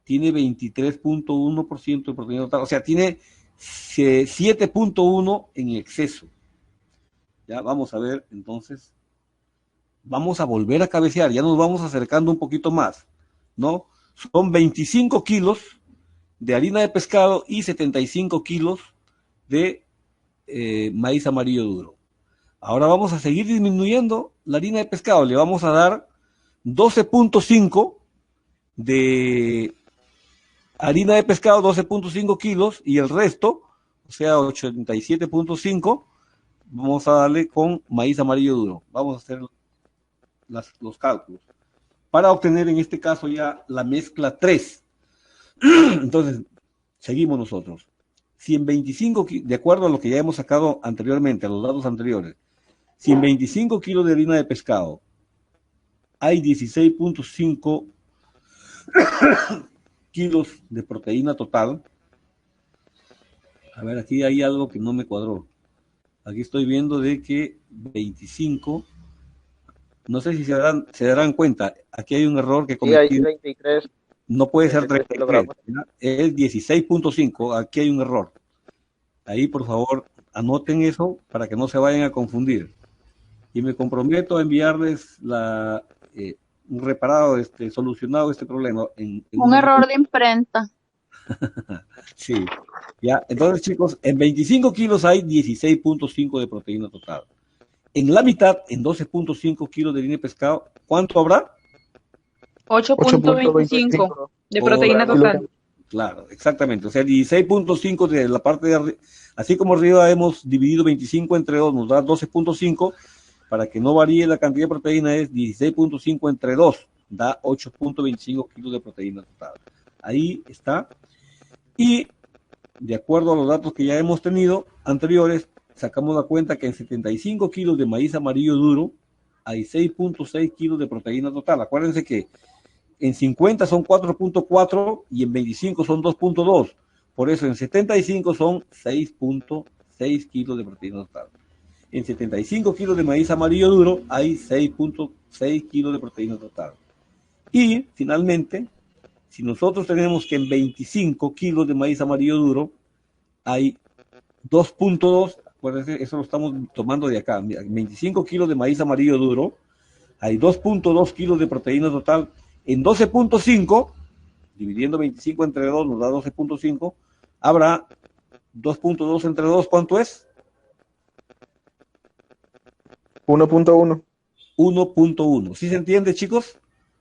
Speaker 1: tiene 23.1% de proteína total, o sea, tiene 7.1 en exceso. Ya, vamos a ver, entonces, vamos a volver a cabecear, ya nos vamos acercando un poquito más, ¿no? Son 25 kilos de harina de pescado y 75 kilos de maíz amarillo duro. Ahora vamos a seguir disminuyendo la harina de pescado, le vamos a dar 12.5 de harina de pescado, 12.5 kilos, y el resto, o sea, 87.5, vamos a darle con maíz amarillo duro. Vamos a hacer los cálculos para obtener en este caso ya la mezcla 3. Entonces, seguimos nosotros. Si en 25, de acuerdo a lo que ya hemos sacado anteriormente, a los datos anteriores, si en 25 kilos de harina de pescado hay 16.5 kilos de proteína total, a ver, aquí hay algo que no me cuadró. Aquí estoy viendo de que 25, no sé si se darán cuenta, aquí hay un error que cometí.
Speaker 6: Sí, hay 23.
Speaker 1: No puede ser
Speaker 6: 33
Speaker 1: 33, ¿verdad? Es 16.5, aquí hay un error. Ahí, por favor, anoten eso para que no se vayan a confundir. Y me comprometo a enviarles un reparado, solucionado este problema.
Speaker 3: Un error de imprenta.
Speaker 1: Sí, ya. Entonces, chicos, en 25 kilos hay 16.5 de proteína total. En la mitad, en 12.5 kilos de harina de pescado, ¿cuánto habrá?
Speaker 4: 8.25 de proteína total.
Speaker 1: Claro, exactamente. O sea, 16.5 de la parte de arriba. Así como arriba hemos dividido 25 entre 2, nos da 12.5. Para que no varíe la cantidad de proteína, es 16.5 entre 2, da 8.25 kilos de proteína total. Ahí está. Y de acuerdo a los datos que ya hemos tenido anteriores, sacamos la cuenta que en 75 kilos de maíz amarillo duro hay 6.6 kilos de proteína total. Acuérdense que en 50 son 4.4 y en 25 son 2.2. Por eso en 75 son 6.6 kilos de proteína total. En 75 kilos de maíz amarillo duro hay 6.6 kilos de proteína total. Y finalmente, si nosotros tenemos que en 25 kilos de maíz amarillo duro hay 2.2, acuérdense, eso lo estamos tomando de acá, en 25 kilos de maíz amarillo duro hay 2.2 kilos de proteína total. En 12.5, dividiendo 25 entre 2 nos da 12.5, habrá 2.2 entre 2, ¿cuánto es?
Speaker 2: 1.1.
Speaker 1: 1.1. ¿Sí se entiende, chicos?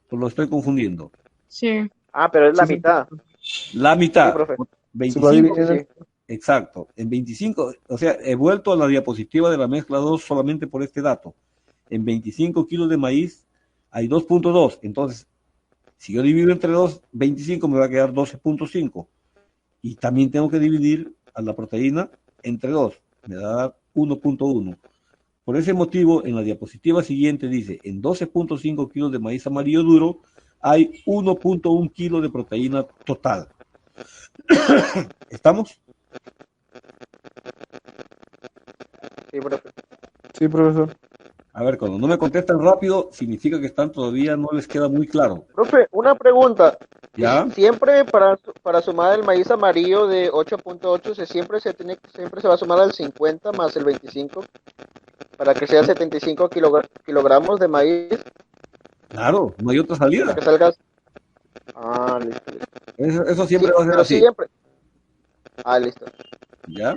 Speaker 1: ¿O lo estoy confundiendo?
Speaker 4: Sí.
Speaker 6: Ah, pero es la
Speaker 2: Sí, sí.
Speaker 6: mitad.
Speaker 1: La mitad.
Speaker 6: Sí, profe.
Speaker 1: 25,
Speaker 6: Sí.
Speaker 1: exacto. En 25, o sea, he vuelto a la diapositiva de la mezcla 2 solamente por este dato. En 25 kilos de maíz hay 2.2. Entonces, si yo divido entre 2, 25 me va a quedar 12.5. Y también tengo que dividir a la proteína entre 2. Me va a dar 1.1. Por ese motivo, en la diapositiva siguiente dice, en 12.5 kilos de maíz amarillo duro hay 1.1 kilo de proteína total. ¿Estamos?
Speaker 6: Sí, profe.
Speaker 2: Sí, profesor.
Speaker 1: A ver, cuando no me contestan rápido, significa que están todavía, no les queda muy claro.
Speaker 6: Profe, una pregunta.
Speaker 1: ¿Ya?
Speaker 6: Siempre para sumar el maíz amarillo de 8.8 siempre se va a sumar al 50 más el 25 para que sea 75 kilogramos de maíz.
Speaker 1: Claro, no hay otra salida.
Speaker 6: Para que salga. Ah, listo.
Speaker 1: Eso siempre
Speaker 6: Sí,
Speaker 1: va a ser
Speaker 6: pero
Speaker 1: así.
Speaker 6: siempre. Ah, listo.
Speaker 1: ¿Ya?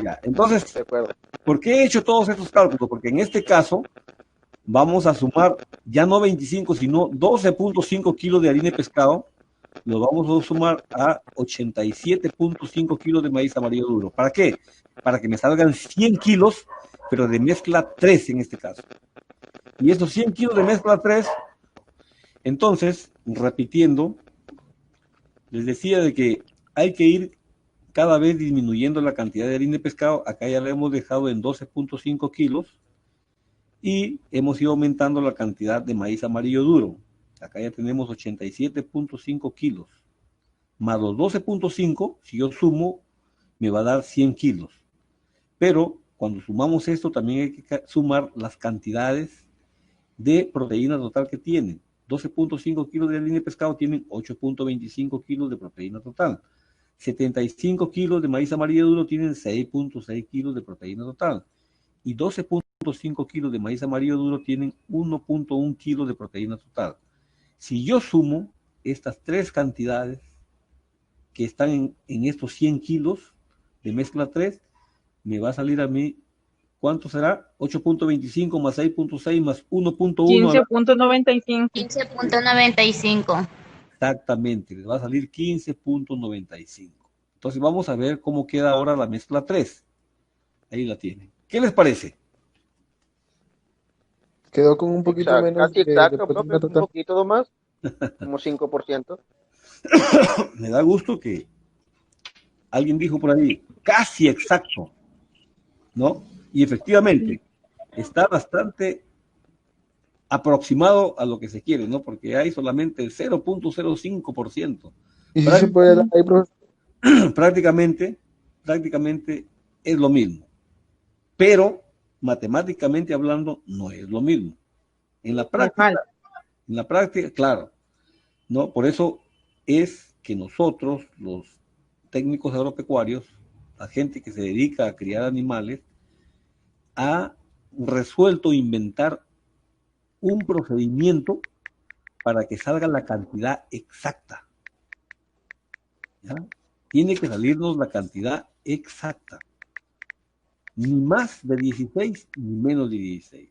Speaker 1: Ya. Entonces,
Speaker 6: De acuerdo.
Speaker 1: ¿por qué he hecho todos estos cálculos? Porque en este caso vamos a sumar ya no 25, sino 12.5 kilos de harina de pescado. Los vamos a sumar a 87.5 kilos de maíz amarillo duro. ¿Para qué? Para que me salgan 100 kilos, pero de mezcla 3 en este caso. Y estos 100 kilos de mezcla 3 Entonces, repitiendo, les decía de que hay que ir cada vez disminuyendo la cantidad de harina de pescado. Acá ya la hemos dejado en 12.5 kilos y hemos ido aumentando la cantidad de maíz amarillo duro. Acá ya tenemos 87.5 kilos. Más los 12.5, si yo sumo, me va a dar 100 kilos. Pero cuando sumamos esto, también hay que sumar las cantidades de proteína total que tienen. 12.5 kilos de harina de pescado tienen 8.25 kilos de proteína total. 75 kilos de maíz amarillo duro tienen 6.6 kilos de proteína total. Y 12.5 kilos de maíz amarillo duro tienen 1.1 kilos de proteína total. Si yo sumo estas tres cantidades que están en estos 100 kilos de mezcla 3, me va a salir a mí, ¿cuánto será? 8.25 más 6.6 más 1.1.
Speaker 4: 15.95.
Speaker 7: 15.95.
Speaker 1: Exactamente, les va a salir 15.95. Entonces vamos a ver cómo queda ahora la mezcla 3. Ahí la tienen. ¿Qué les parece?
Speaker 2: Quedó con un poquito menos
Speaker 6: Casi
Speaker 2: de
Speaker 6: exacto,
Speaker 2: proteína
Speaker 6: profe, un
Speaker 2: total.
Speaker 6: poquito más, como 5%.
Speaker 1: Me da gusto que alguien dijo por ahí, casi exacto, ¿no? Y efectivamente, está bastante aproximado a lo que se quiere, ¿no? Porque hay solamente el 0.05%.
Speaker 2: Y si se puede dar ahí, profesor.
Speaker 1: Prácticamente es lo mismo. Pero, matemáticamente hablando, no es lo mismo. En la práctica, claro, ¿no? Por eso es que nosotros, los técnicos agropecuarios, la gente que se dedica a criar animales, ha resuelto inventar un procedimiento para que salga la cantidad exacta. ¿Ya? Tiene que salirnos la cantidad exacta. Ni más de 16, ni menos de 16.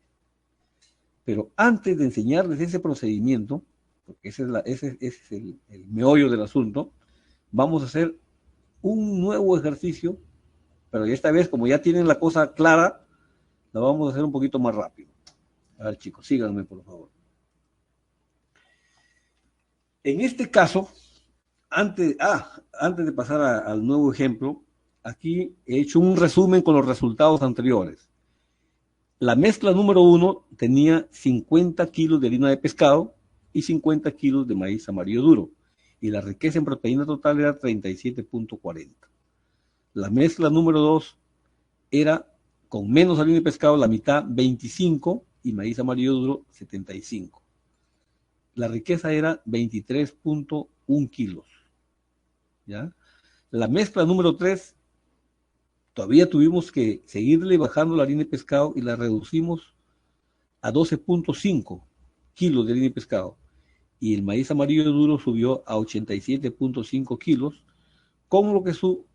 Speaker 1: Pero antes de enseñarles ese procedimiento, porque ese es el meollo del asunto, vamos a hacer un nuevo ejercicio, pero esta vez, como ya tienen la cosa clara, la vamos a hacer un poquito más rápido. A ver, chicos, síganme, por favor. En este caso, antes de pasar al nuevo ejemplo, aquí he hecho un resumen con los resultados anteriores. La mezcla número 1 tenía 50 kilos de harina de pescado y 50 kilos de maíz amarillo duro. Y la riqueza en proteína total era 37.40. La mezcla número 2 era con menos harina de pescado, la mitad 25 y maíz amarillo duro 75. La riqueza era 23.1 kilos. ¿Ya? La mezcla número 3, todavía tuvimos que seguirle bajando la harina de pescado y la reducimos a 12.5 kilos de harina de pescado. Y el maíz amarillo duro subió a 87.5 kilos, con lo que su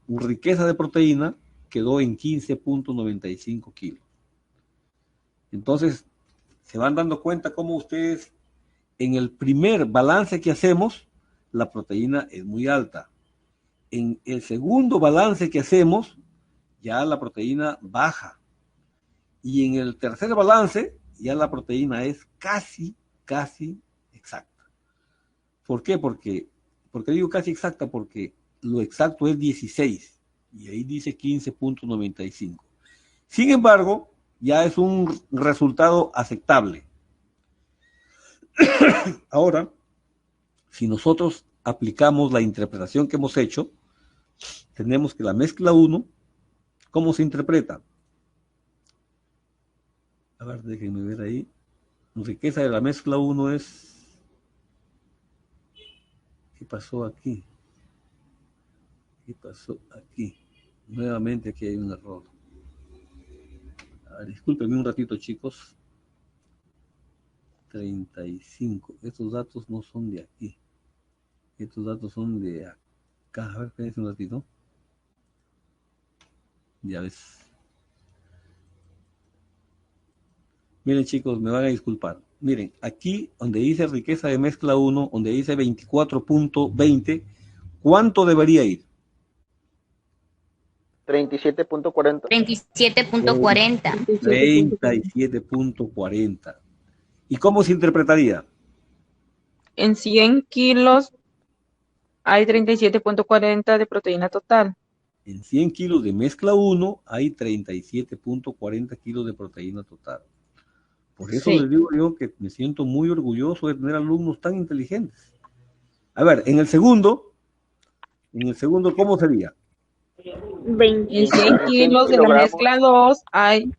Speaker 1: riqueza de proteína quedó en 15.95 kilos. Entonces, se van dando cuenta cómo ustedes, en el primer balance que hacemos, la proteína es muy alta. En el segundo balance que hacemos, ya la proteína baja. Y en el tercer balance, ya la proteína es casi exacta. ¿Por qué? Porque digo casi exacta, porque lo exacto es 16 y ahí dice 15.95. Sin embargo, ya es un resultado aceptable. Ahora, si nosotros aplicamos la interpretación que hemos hecho, tenemos que la mezcla 1, ¿cómo se interpreta? A ver, déjenme ver ahí. La riqueza de la mezcla 1 es... ¿Qué pasó aquí? ¿Qué pasó aquí? Nuevamente aquí hay un error. A ver, discúlpenme un ratito, chicos. 35. Estos datos no son de aquí. Estos datos son de acá. A ver, espérense un ratito. Ya ves. Miren, chicos, me van a disculpar. Miren, aquí donde dice riqueza de mezcla 1, donde dice 24.20, ¿cuánto debería ir?
Speaker 6: 37.40.
Speaker 7: 37.40.
Speaker 1: 37.40. ¿Y cómo se interpretaría?
Speaker 4: En 100 kilos hay 37.40 de proteína total.
Speaker 1: En 100 kilos de mezcla 1 hay 37.40 kilos de proteína total. Por eso
Speaker 4: Sí.
Speaker 1: les digo yo que me siento muy orgulloso de tener alumnos tan inteligentes. A ver, en el segundo, ¿cómo sería?
Speaker 4: En 100 kilos de la mezcla 2 hay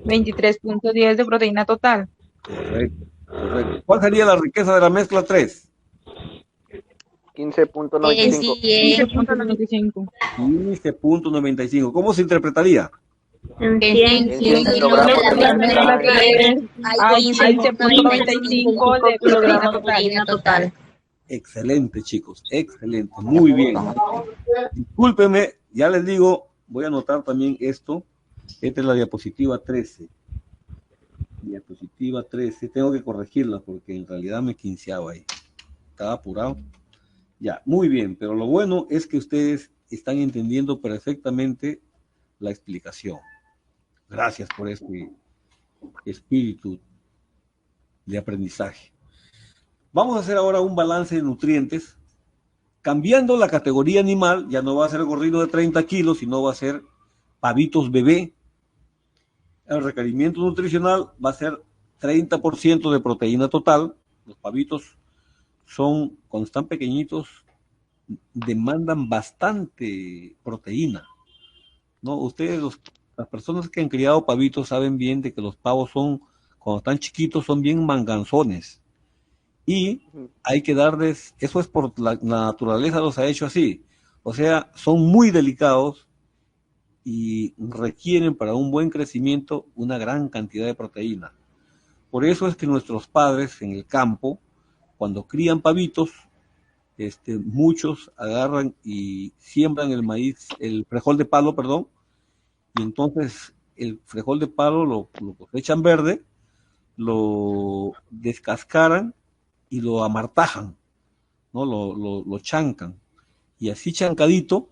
Speaker 4: 23.10 de proteína total.
Speaker 1: Correcto, correcto. ¿Cuál sería la riqueza de la mezcla 3?
Speaker 6: 15.95.
Speaker 4: 15.95.
Speaker 1: 15.95. ¿Cómo se interpretaría?
Speaker 7: En
Speaker 6: 100
Speaker 7: kilos
Speaker 6: kilogramos
Speaker 7: de la mezcla 3 hay
Speaker 4: 15.95 de
Speaker 7: kilogramos de proteína total.
Speaker 1: Excelente, chicos, excelente, muy bien. Discúlpenme, ya les digo, voy a anotar también esto. Esta es la diapositiva 13. Diapositiva 13, tengo que corregirla porque en realidad me quinceaba ahí. Estaba apurado. Ya, muy bien, pero lo bueno es que ustedes están entendiendo perfectamente la explicación. Gracias por este espíritu de aprendizaje. Vamos a hacer ahora un balance de nutrientes. Cambiando la categoría animal, ya no va a ser gorrino de 30 kilos, sino va a ser pavitos bebé. El requerimiento nutricional va a ser 30% de proteína total. Los pavitos son, cuando están pequeñitos, demandan bastante proteína, ¿no? Ustedes, las personas que han criado pavitos saben bien de que los pavos son, cuando están chiquitos, son bien manganzones. Y hay que darles, eso es por la naturaleza los ha hecho así. O sea, son muy delicados y requieren para un buen crecimiento una gran cantidad de proteína. Por eso es que nuestros padres en el campo, cuando crían pavitos, muchos agarran y siembran el maíz, el frijol de palo, perdón, y entonces el frijol de palo lo cosechan verde, lo descascaran y lo amartajan, ¿no? Lo chancan, y así chancadito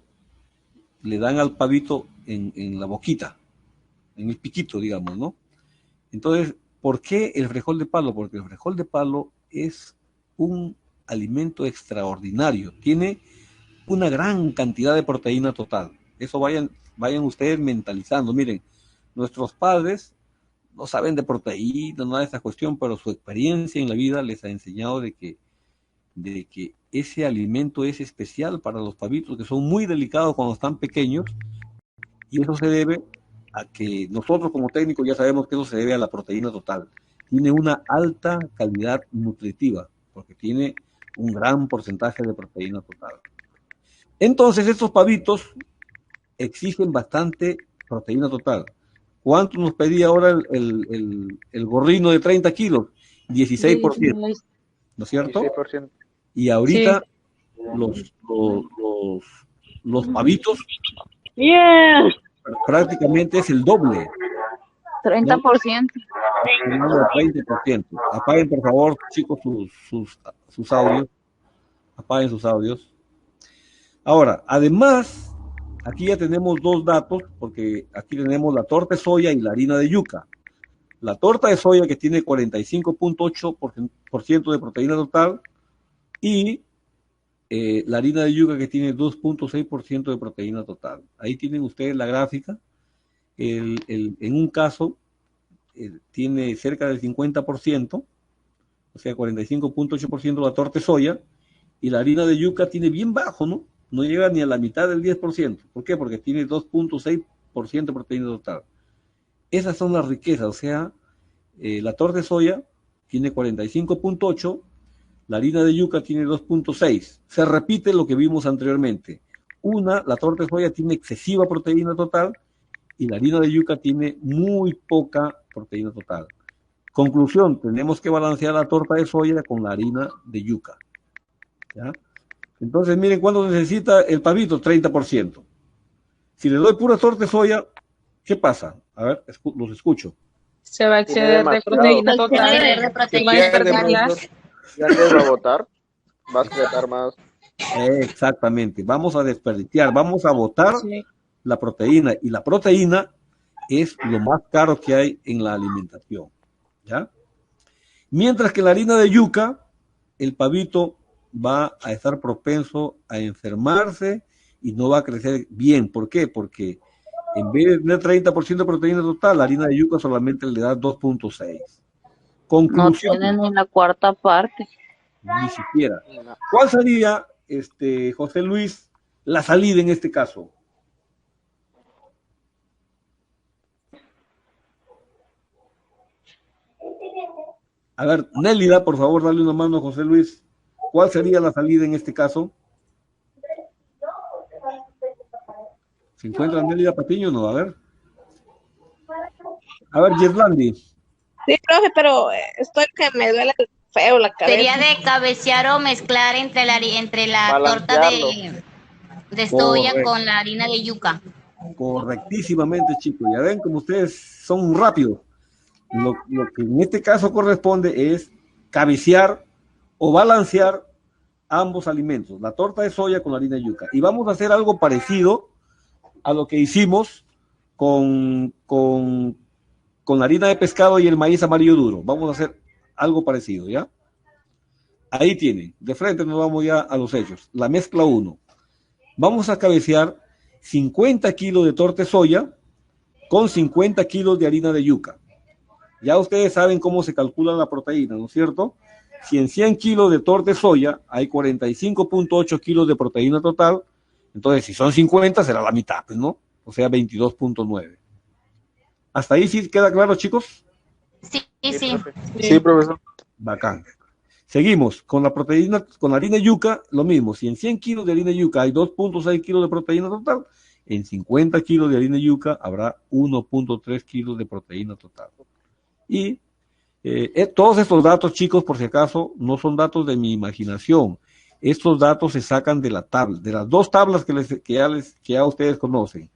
Speaker 1: le dan al pavito en la boquita, en el piquito, digamos, ¿no? Entonces, ¿por qué el frijol de palo? Porque el frijol de palo es un alimento extraordinario, tiene una gran cantidad de proteína total. Eso vayan ustedes mentalizando. Miren, nuestros padres no saben de proteína, nada de esa cuestión, pero su experiencia en la vida les ha enseñado de que ese alimento es especial para los pavitos, que son muy delicados cuando están pequeños, y eso se debe a que nosotros como técnicos ya sabemos que eso se debe a la proteína total. Tiene una alta calidad nutritiva, porque tiene un gran porcentaje de proteína total. Entonces, estos pavitos exigen bastante proteína total. ¿Cuánto nos pedía ahora el gorrino de 30 kilos? 16%, ¿no es cierto?
Speaker 6: 16%.
Speaker 1: Y ahorita los pavitos prácticamente es el doble.
Speaker 3: 30%.
Speaker 1: 30%. Apaguen, por favor, chicos, sus audios. Apaguen sus audios. Ahora, además, aquí ya tenemos dos datos, porque aquí tenemos la torta de soya y la harina de yuca. La torta de soya, que tiene 45.8% de proteína total, y la harina de yuca, que tiene 2.6% de proteína total. Ahí tienen ustedes la gráfica. En un caso, tiene cerca del 50%, o sea, 45.8% la torta de soya, y la harina de yuca tiene bien bajo, ¿no? No llega ni a la mitad del 10%. ¿Por qué? Porque tiene 2.6% de proteína total. Esas son las riquezas, o sea, la torta de soya tiene 45.8%, la harina de yuca tiene 2.6%. Se repite lo que vimos anteriormente. La torta de soya tiene excesiva proteína total y la harina de yuca tiene muy poca proteína total. Conclusión, tenemos que balancear la torta de soya con la harina de yuca. ¿Ya? Entonces, miren, ¿cuánto necesita el pavito? 30%. Si le doy pura torta de soya, ¿qué pasa? A ver, los escucho.
Speaker 4: Se va a exceder de proteína total.
Speaker 6: Ya te va a botar, va a excretar más.
Speaker 1: Exactamente, vamos a desperdiciar, vamos a botar la proteína, y la proteína es lo más caro que hay en la alimentación, ¿ya? Mientras que la harina de yuca el pavito va a estar propenso a enfermarse y no va a crecer bien. ¿Por qué? Porque en vez de tener 30% de proteína total, la harina de yuca solamente le da 2.6.
Speaker 8: No
Speaker 1: Conclusión,
Speaker 8: tienen ni la cuarta parte.
Speaker 1: ni siquiera. ¿Cuál sería, José Luis, la salida en este caso? A ver, Nélida, por favor, dale una mano a José Luis. ¿Cuál sería la salida en este caso? ¿Se encuentra Nélida Patiño? No, a ver. A ver, Yeslandi.
Speaker 3: Sí, profe, pero estoy que me duele feo la cabeza.
Speaker 7: Sería de cabecear o mezclar entre la torta de soya
Speaker 1: Correcto.
Speaker 7: con la harina de yuca.
Speaker 1: Correctísimamente, chicos. Ya ven como ustedes son rápidos. Lo que en este caso corresponde es cabecear o balancear ambos alimentos, la torta de soya con la harina de yuca. Y vamos a hacer algo parecido a lo que hicimos con la harina de pescado y el maíz amarillo duro. Vamos a hacer algo parecido, ¿ya? Ahí tienen. De frente nos vamos ya a los hechos. La mezcla 1. Vamos a cabecear 50 kilos de torta de soya con 50 kilos de harina de yuca. Ya ustedes saben cómo se calcula la proteína, ¿no es cierto? Si en 100 kilos de torta de soya hay 45.8 kilos de proteína total, entonces si son 50 será la mitad, pues, ¿no? O sea, 22.9. ¿Hasta ahí sí queda claro, chicos?
Speaker 7: Sí, sí.
Speaker 2: Sí, profesor.
Speaker 1: Bacán. Seguimos con la proteína, con la harina de yuca, lo mismo. Si en 100 kilos de harina de yuca hay 2.6 kilos de proteína total, en 50 kilos de harina de yuca habrá 1.3 kilos de proteína total. Y todos estos datos, chicos, por si acaso, no son datos de mi imaginación. Estos datos se sacan de la tabla, de las dos tablas que ya ustedes conocen.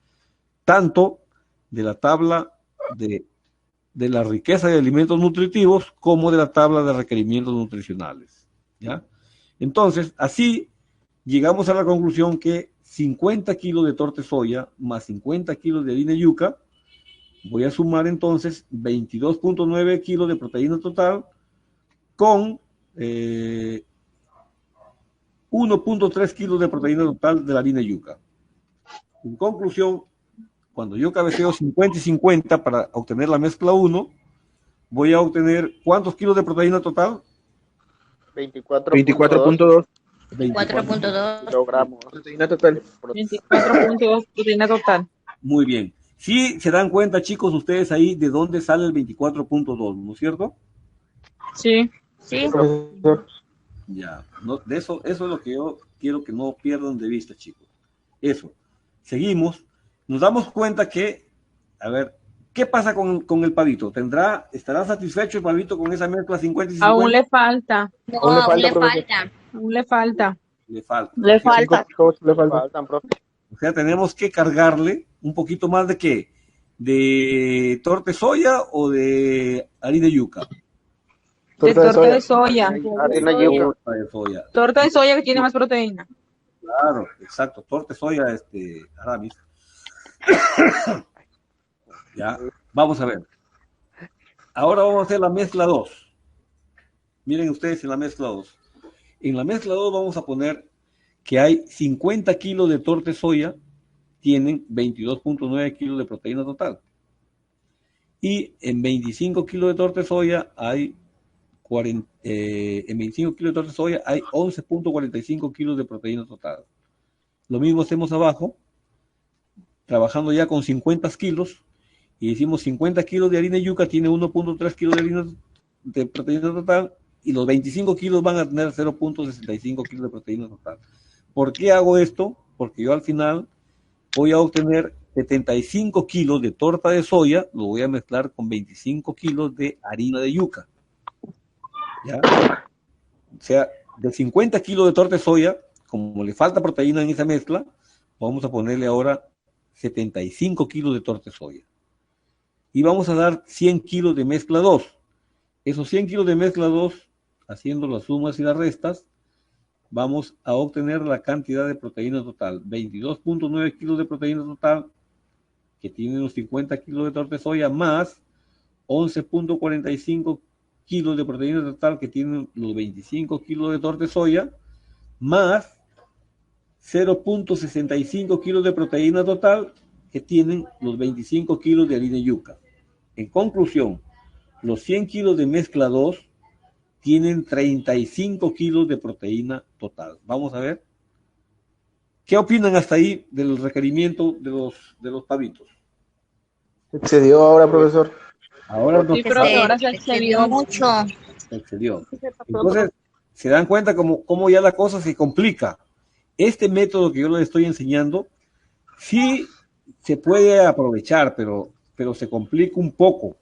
Speaker 1: Tanto de la tabla de la riqueza de alimentos nutritivos como de la tabla de requerimientos nutricionales, ¿ya? Entonces, así llegamos a la conclusión que 50 kilos de torta de soya más 50 kilos de harina de yuca, voy a sumar entonces 22.9 kilos de proteína total con 1.3 kilos de proteína total de la harina de yuca. En conclusión, cuando yo cabeceo 50 y 50 para obtener la mezcla 1, voy a obtener ¿cuántos kilos de proteína total?
Speaker 2: 24.2
Speaker 7: 4.2
Speaker 6: kilogramos.
Speaker 2: proteína total.
Speaker 4: 24.2 proteína total.
Speaker 1: Muy bien. Si se dan cuenta, chicos, ustedes ahí de dónde sale el 24.2, ¿no es cierto?
Speaker 4: Sí.
Speaker 7: Sí.
Speaker 2: Profesor.
Speaker 1: Ya, no, eso es lo que yo quiero que no pierdan de vista, chicos. Eso. Seguimos. Nos damos cuenta que, a ver, ¿qué pasa con el pavito? ¿Estará satisfecho el pavito con esa mezcla 50 y 50?
Speaker 4: Aún le falta.
Speaker 7: No,
Speaker 2: Aún le
Speaker 7: aún le
Speaker 2: falta,
Speaker 7: falta.
Speaker 4: Aún le falta.
Speaker 1: Le falta.
Speaker 3: Le falta.
Speaker 2: 5 le falta.
Speaker 6: Faltan, profe.
Speaker 1: O sea, tenemos que cargarle un poquito más de ¿qué? ¿De torta de soya o de harina de yuca?
Speaker 4: De torta de soya.
Speaker 6: Harina de yuca.
Speaker 1: Torta de soya.
Speaker 4: Torta de soya que tiene más proteína.
Speaker 1: Claro, exacto. Torta de soya, Aramis. Ya, vamos a ver. Ahora vamos a hacer la mezcla 2. Miren ustedes en la mezcla 2. En la mezcla 2 vamos a poner que hay 50 kilos de torta de soya, tienen 22.9 kilos de proteína total. Y en 25 kilos de torta de soya hay 25 kilos de torta de soya hay 11.45 kilos de proteína total. Lo mismo hacemos abajo, trabajando ya con 50 kilos, y decimos 50 kilos de harina de yuca tiene 1.3 kilos de harina de proteína total, y los 25 kilos van a tener 0.65 kilos de proteína total. ¿Por qué hago esto? Porque yo al final voy a obtener 75 kilos de torta de soya, lo voy a mezclar con 25 kilos de harina de yuca. ¿Ya? O sea, de 50 kilos de torta de soya, como le falta proteína en esa mezcla, vamos a ponerle ahora 75 kilos de torta de soya. Y vamos a dar 100 kilos de mezcla 2. Esos 100 kilos de mezcla 2, haciendo las sumas y las restas, vamos a obtener la cantidad de proteína total. 22.9 kilos de proteína total, que tienen los 50 kilos de torta de soya, más 11.45 kilos de proteína total que tienen los 25 kilos de torta de soya, más 0.65 kilos de proteína total que tienen los 25 kilos de harina de yuca. En conclusión, los 100 kilos de mezcla 2 tienen 35 kilos de proteína total. Vamos a ver. ¿Qué opinan hasta ahí del requerimiento de los pavitos?
Speaker 2: ¿Se excedió ahora, profesor?
Speaker 1: Ahora no.
Speaker 4: Sí, pero ahora se excedió
Speaker 7: mucho.
Speaker 1: Se excedió. Entonces, se dan cuenta cómo ya la cosa se complica. Este método que yo les estoy enseñando, sí se puede aprovechar, pero se complica un poco,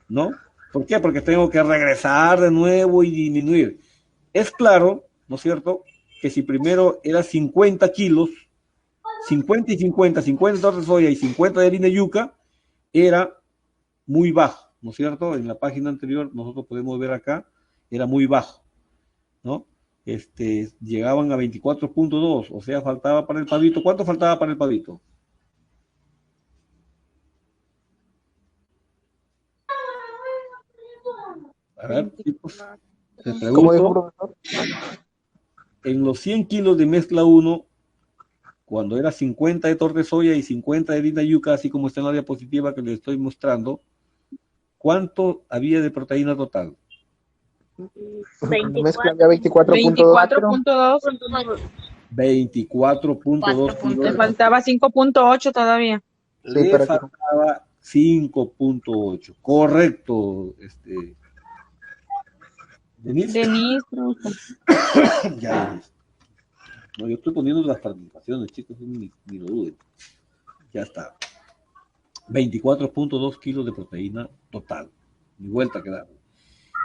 Speaker 1: ¿no? ¿Por qué? Porque tengo que regresar de nuevo y disminuir. Es claro, ¿no es cierto?, que si primero era 50 kilos, 50 y 50 tortas de soya y 50 de harina de yuca, era muy bajo, ¿no es cierto? En la página anterior nosotros podemos ver acá, era muy bajo, ¿no? Llegaban a 24.2, o sea, faltaba para el pavito. ¿Cuánto faltaba para el pavito? A ver, chicos, te pregunto, en los 100 kilos de mezcla 1, cuando era 50 de torta de soya y 50 de harina de yuca, así como está en la diapositiva que les estoy mostrando, ¿cuánto había de proteína total?
Speaker 2: Mezcla ya 24.2.
Speaker 1: 24.2 kilos.
Speaker 4: Le faltaba 5.8 todavía.
Speaker 1: Le faltaba 5.8. Correcto, Denise. Ya, no, yo estoy poniendo las participaciones, chicos, ni lo duden. Ya está. 24.2 kilos de proteína total. Ni vuelta que dar.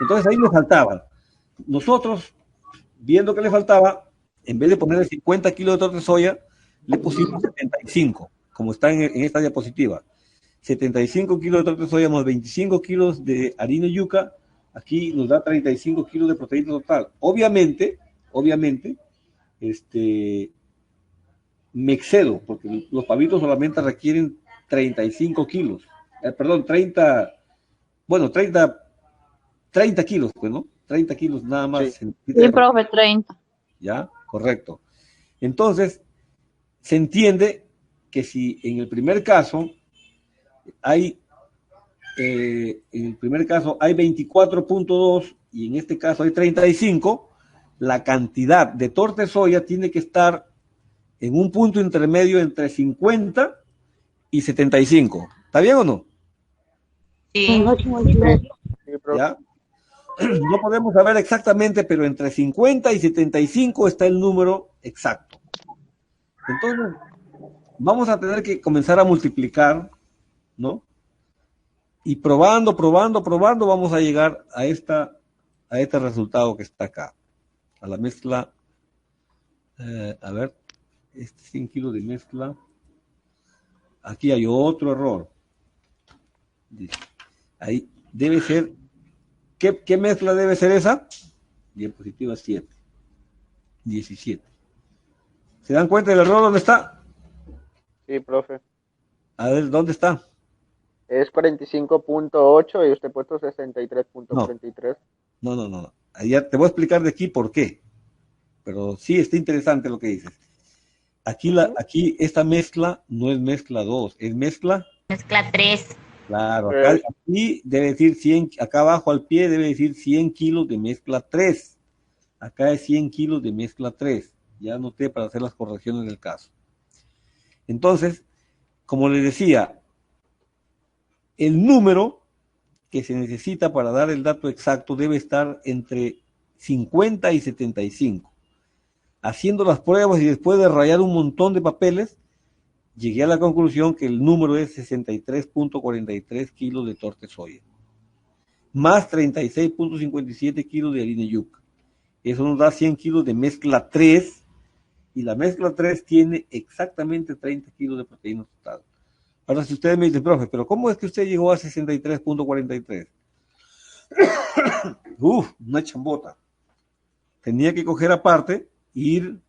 Speaker 1: Entonces ahí le faltaba. Nosotros, viendo que le faltaba, en vez de ponerle 50 kilos de torta de soya, le pusimos 75, como está en esta diapositiva. 75 kilos de torta de soya más 25 kilos de harina y yuca, aquí nos da 35 kilos de proteína total. Obviamente, me excedo, porque los pavitos solamente requieren 35 kilos. 30 kilos, pues, ¿no? 30 kilos nada más.
Speaker 8: Sí, profe, 30.
Speaker 1: Ya, correcto. Entonces, se entiende que si en el primer caso hay 24.2 y en este caso hay 35, la cantidad de torta de soya tiene que estar en un punto intermedio entre 50 y 75. ¿Está bien o no?
Speaker 7: Sí.
Speaker 1: ¿Ya? No podemos saber exactamente, pero entre 50 y 75 está el número exacto. Entonces, vamos a tener que comenzar a multiplicar, ¿no? Y probando, vamos a llegar a este resultado que está acá. A la mezcla, a ver, 100 kilos de mezcla. Aquí hay otro error. Ahí debe ser, ¿qué mezcla debe ser esa? Diapositiva 7. 17. ¿Se dan cuenta del error? ¿Dónde está?
Speaker 6: Sí, profe.
Speaker 1: A ver, ¿dónde está?
Speaker 6: Es 45.8 y usted ha puesto 63.43.
Speaker 1: No. Allá te voy a explicar de aquí por qué. Pero sí está interesante lo que dices. Aquí esta mezcla no es mezcla 2, es mezcla
Speaker 7: 3.
Speaker 1: Claro, aquí debe decir 100, acá abajo al pie debe decir 100 kilos de mezcla 3. Acá es 100 kilos de mezcla 3. Ya anoté para hacer las correcciones del caso. Entonces, como les decía, el número que se necesita para dar el dato exacto debe estar entre 50 y 75. Haciendo las pruebas y después de rayar un montón de papeles, llegué a la conclusión que el número es 63.43 kilos de torta de soya, más 36.57 kilos de harina de yuca. Eso nos da 100 kilos de mezcla 3, y la mezcla 3 tiene exactamente 30 kilos de proteína total. Ahora, si ustedes me dicen, profe, pero ¿cómo es que usted llegó a 63.43? Una chambota. Tenía que coger aparte, ir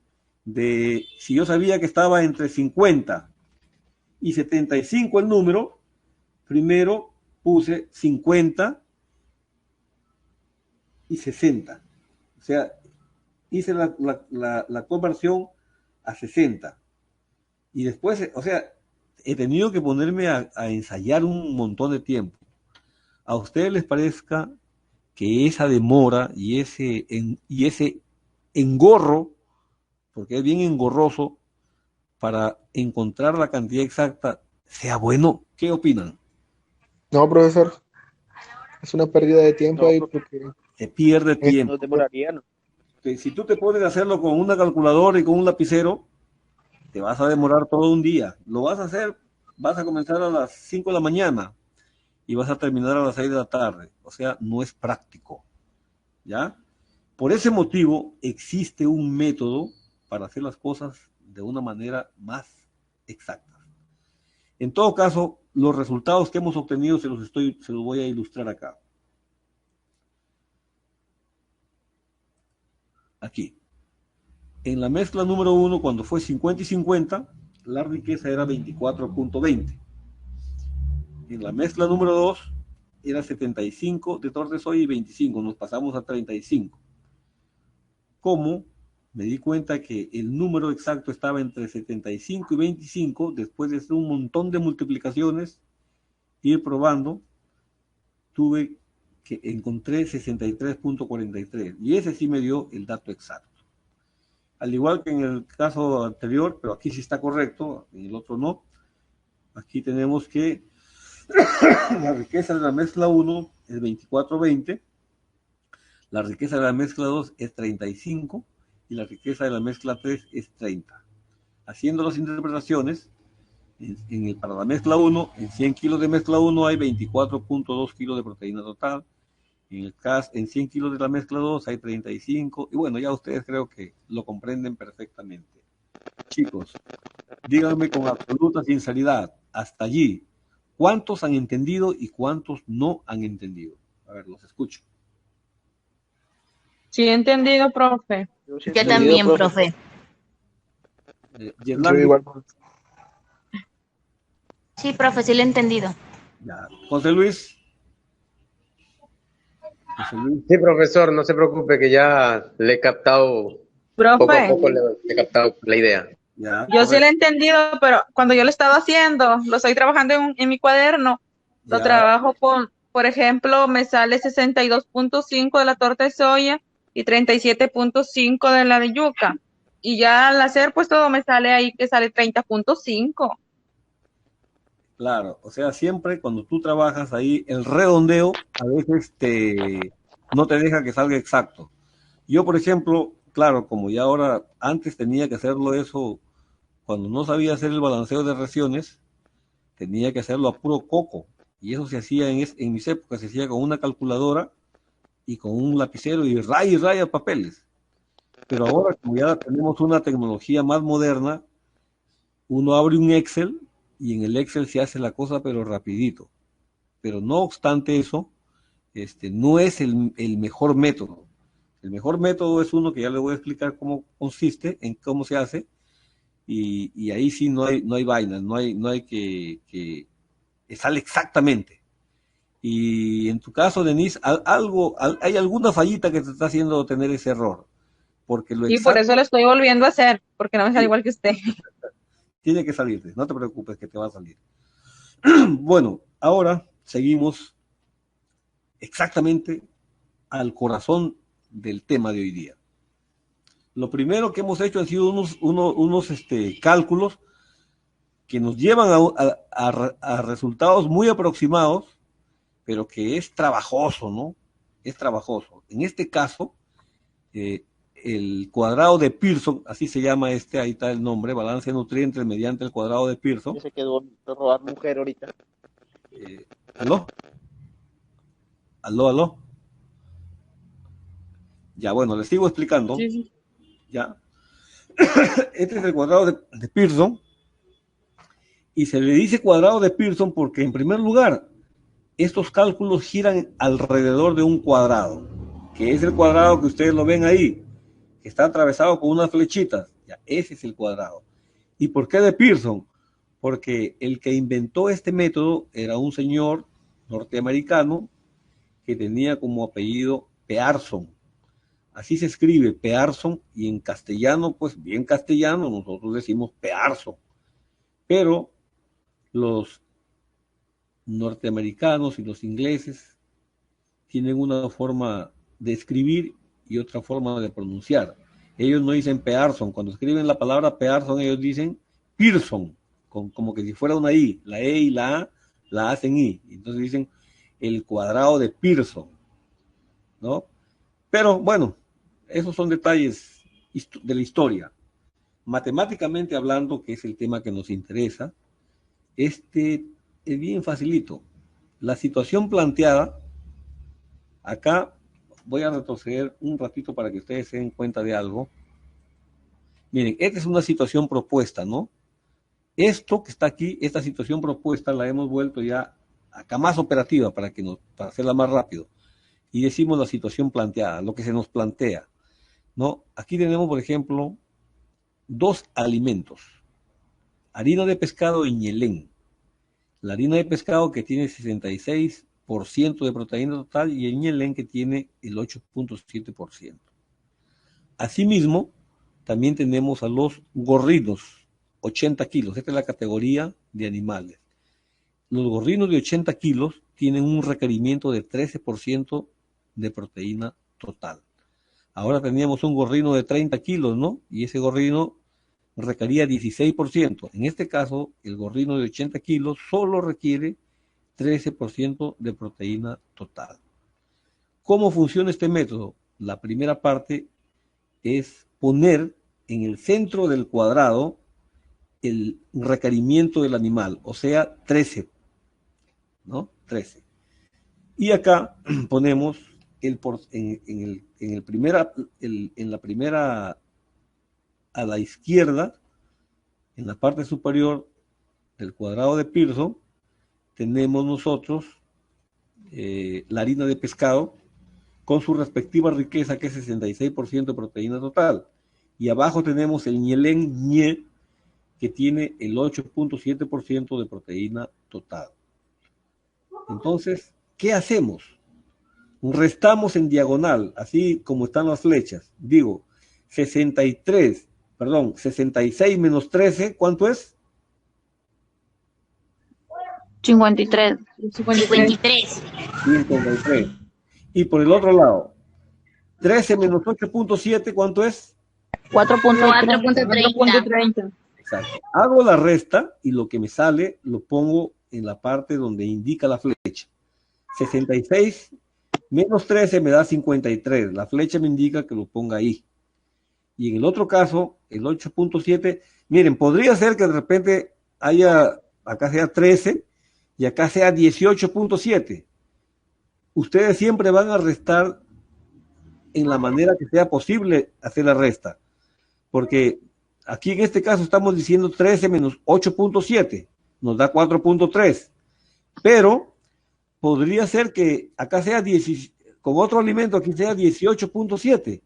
Speaker 1: si yo sabía que estaba entre 50 y 75 el número, primero puse 50 y 60. O sea, hice la conversión a 60. Y después, o sea, he tenido que ponerme a ensayar un montón de tiempo. ¿A ustedes les parezca que esa demora y ese engorro, porque es bien engorroso, para encontrar la cantidad exacta, sea bueno? ¿Qué opinan?
Speaker 2: No, profesor, es una pérdida de tiempo ahí porque
Speaker 1: Se pierde tiempo.
Speaker 6: No demoraría, ¿no?
Speaker 1: Si tú te pones a hacerlo con una calculadora y con un lapicero, te vas a demorar todo un día. Lo vas a hacer, vas a comenzar a las 5 de la mañana y vas a terminar a las 6 de la tarde. O sea, no es práctico. ¿Ya? Por ese motivo existe un método para hacer las cosas de una manera más exacta. En todo caso, los resultados que hemos obtenido se los voy a ilustrar acá. Aquí. En la mezcla número 1, cuando fue 50 y 50, la riqueza era 24.20. En la mezcla número 2, era 75 de torta de soya y 25. Nos pasamos a 35. ¿Cómo? Me di cuenta que el número exacto estaba entre 75 y 25, después de hacer un montón de multiplicaciones, ir probando, encontré 63.43, y ese sí me dio el dato exacto. Al igual que en el caso anterior, pero aquí sí está correcto, en el otro no. Aquí tenemos que la riqueza de la mezcla 1 es 24.20, la riqueza de la mezcla 2 es 35, y la riqueza de la mezcla 3 es 30. Haciendo las interpretaciones, para la mezcla 1, en 100 kilos de mezcla 1 hay 24.2 kilos de proteína total. En 100 kilos de la mezcla 2 hay 35. Y bueno, ya ustedes creo que lo comprenden perfectamente. Chicos, díganme con absoluta sinceridad, hasta allí, ¿cuántos han entendido y cuántos no han entendido? A ver, los escucho.
Speaker 4: Sí, he entendido, profe.
Speaker 7: Yo también, profe.
Speaker 2: yo igual.
Speaker 7: Sí, profe, sí lo he entendido.
Speaker 1: Ya. José Luis.
Speaker 5: Sí, profesor, no se preocupe que ya le he captado,
Speaker 4: Profe,
Speaker 5: poco a poco le he captado la idea.
Speaker 1: Ya,
Speaker 4: yo sí lo he entendido, pero cuando yo lo estaba haciendo, lo estoy trabajando en mi cuaderno, lo
Speaker 1: ya.
Speaker 4: trabajo por ejemplo, me sale 62.5 de la torta de soya y 37.5 de la de yuca. Y ya al hacer, pues todo me sale ahí que sale 30.5.
Speaker 1: Claro, o sea, siempre cuando tú trabajas ahí, el redondeo a veces no te deja que salga exacto. Yo, por ejemplo, claro, como ya ahora, antes tenía que hacerlo eso, cuando no sabía hacer el balanceo de raciones, tenía que hacerlo a puro coco. Y eso se hacía en mis épocas, se hacía con una calculadora y con un lapicero y raya papeles. Pero ahora, como ya tenemos una tecnología más moderna, uno abre un Excel y en el Excel se hace la cosa pero rapidito. Pero no obstante eso, no es el mejor método. El mejor método es uno que ya les voy a explicar cómo consiste, en cómo se hace, y ahí sí no hay vainas, no hay que sale exactamente. Y en tu caso, Denise, hay alguna fallita que te está haciendo tener ese error. Porque
Speaker 4: Y por eso lo estoy volviendo a hacer, porque no me sale igual que usted.
Speaker 1: Tiene que salirte, no te preocupes que te va a salir. Bueno, ahora seguimos exactamente al corazón del tema de hoy día. Lo primero que hemos hecho han sido unos cálculos que nos llevan a resultados muy aproximados, pero que es trabajoso, ¿no? Es trabajoso. En este caso, el cuadrado de Pearson, así se llama ahí está el nombre, balance de nutrientes mediante el cuadrado de Pearson.
Speaker 6: Se quedó a robar mujer ahorita.
Speaker 1: ¿Aló? Ya, bueno, les sigo explicando.
Speaker 4: Sí.
Speaker 1: Ya. Este es el cuadrado de Pearson. Y se le dice cuadrado de Pearson porque, en primer lugar, estos cálculos giran alrededor de un cuadrado, que es el cuadrado que ustedes lo ven ahí, que está atravesado con unas flechitas. Ya, ese es el cuadrado. ¿Y por qué de Pearson? Porque el que inventó este método era un señor norteamericano que tenía como apellido Pearson. Así se escribe Pearson, y en castellano, pues bien castellano, nosotros decimos Pearson. Pero los norteamericanos y los ingleses tienen una forma de escribir y otra forma de pronunciar. Ellos no dicen Pearson. Cuando escriben la palabra Pearson, ellos dicen Pearson, como que si fuera una I. La E y la A la hacen I. Entonces dicen el cuadrado de Pearson, ¿no? Pero bueno, esos son detalles de la historia. Matemáticamente hablando, que es el tema que nos interesa, es bien facilito. La situación planteada, acá voy a retroceder un ratito para que ustedes se den cuenta de algo. Miren, esta es una situación propuesta, ¿no? Esto que está aquí, esta situación propuesta, la hemos vuelto ya acá más operativa para hacerla más rápido. Y decimos la situación planteada, lo que se nos plantea, ¿no? Aquí tenemos, por ejemplo, dos alimentos: harina de pescado y ñelén. La harina de pescado, que tiene 66% de proteína total, y el ñelén, que tiene el 8.7%. Asimismo, también tenemos a los gorrinos, 80 kilos. Esta es la categoría de animales. Los gorrinos de 80 kilos tienen un requerimiento de 13% de proteína total. Ahora teníamos un gorrino de 30 kilos, ¿no? Y ese gorrino requería 16%. En este caso, el gorrino de 80 kilos solo requiere 13% de proteína total. ¿Cómo funciona este método? La primera parte es poner en el centro del cuadrado el requerimiento del animal, o sea, 13, ¿no? 13. Y acá ponemos en la primera, a la izquierda, en la parte superior del cuadrado de Pearson, tenemos nosotros la harina de pescado con su respectiva riqueza, que es 66% de proteína total. Y abajo tenemos el ñelén ñe, que tiene el 8.7% de proteína total. Entonces, ¿qué hacemos? Restamos en diagonal, así como están las flechas. Digo, 66 menos 13, ¿cuánto es?
Speaker 8: 53.
Speaker 7: 53.
Speaker 1: 53. Y por el otro lado, 13 menos 8.7, ¿cuánto es?
Speaker 7: 4.30.
Speaker 1: Exacto. Hago la resta y lo que me sale lo pongo en la parte donde indica la flecha. 66 menos 13 me da 53. La flecha me indica que lo ponga ahí. Y en el otro caso, el 8.7, miren, podría ser que de repente acá sea 13 y acá sea 18.7. Ustedes siempre van a restar en la manera que sea posible hacer la resta. Porque aquí en este caso estamos diciendo 13 menos 8.7, nos da 4.3. Pero podría ser que acá sea con otro alimento, aquí sea 18.7.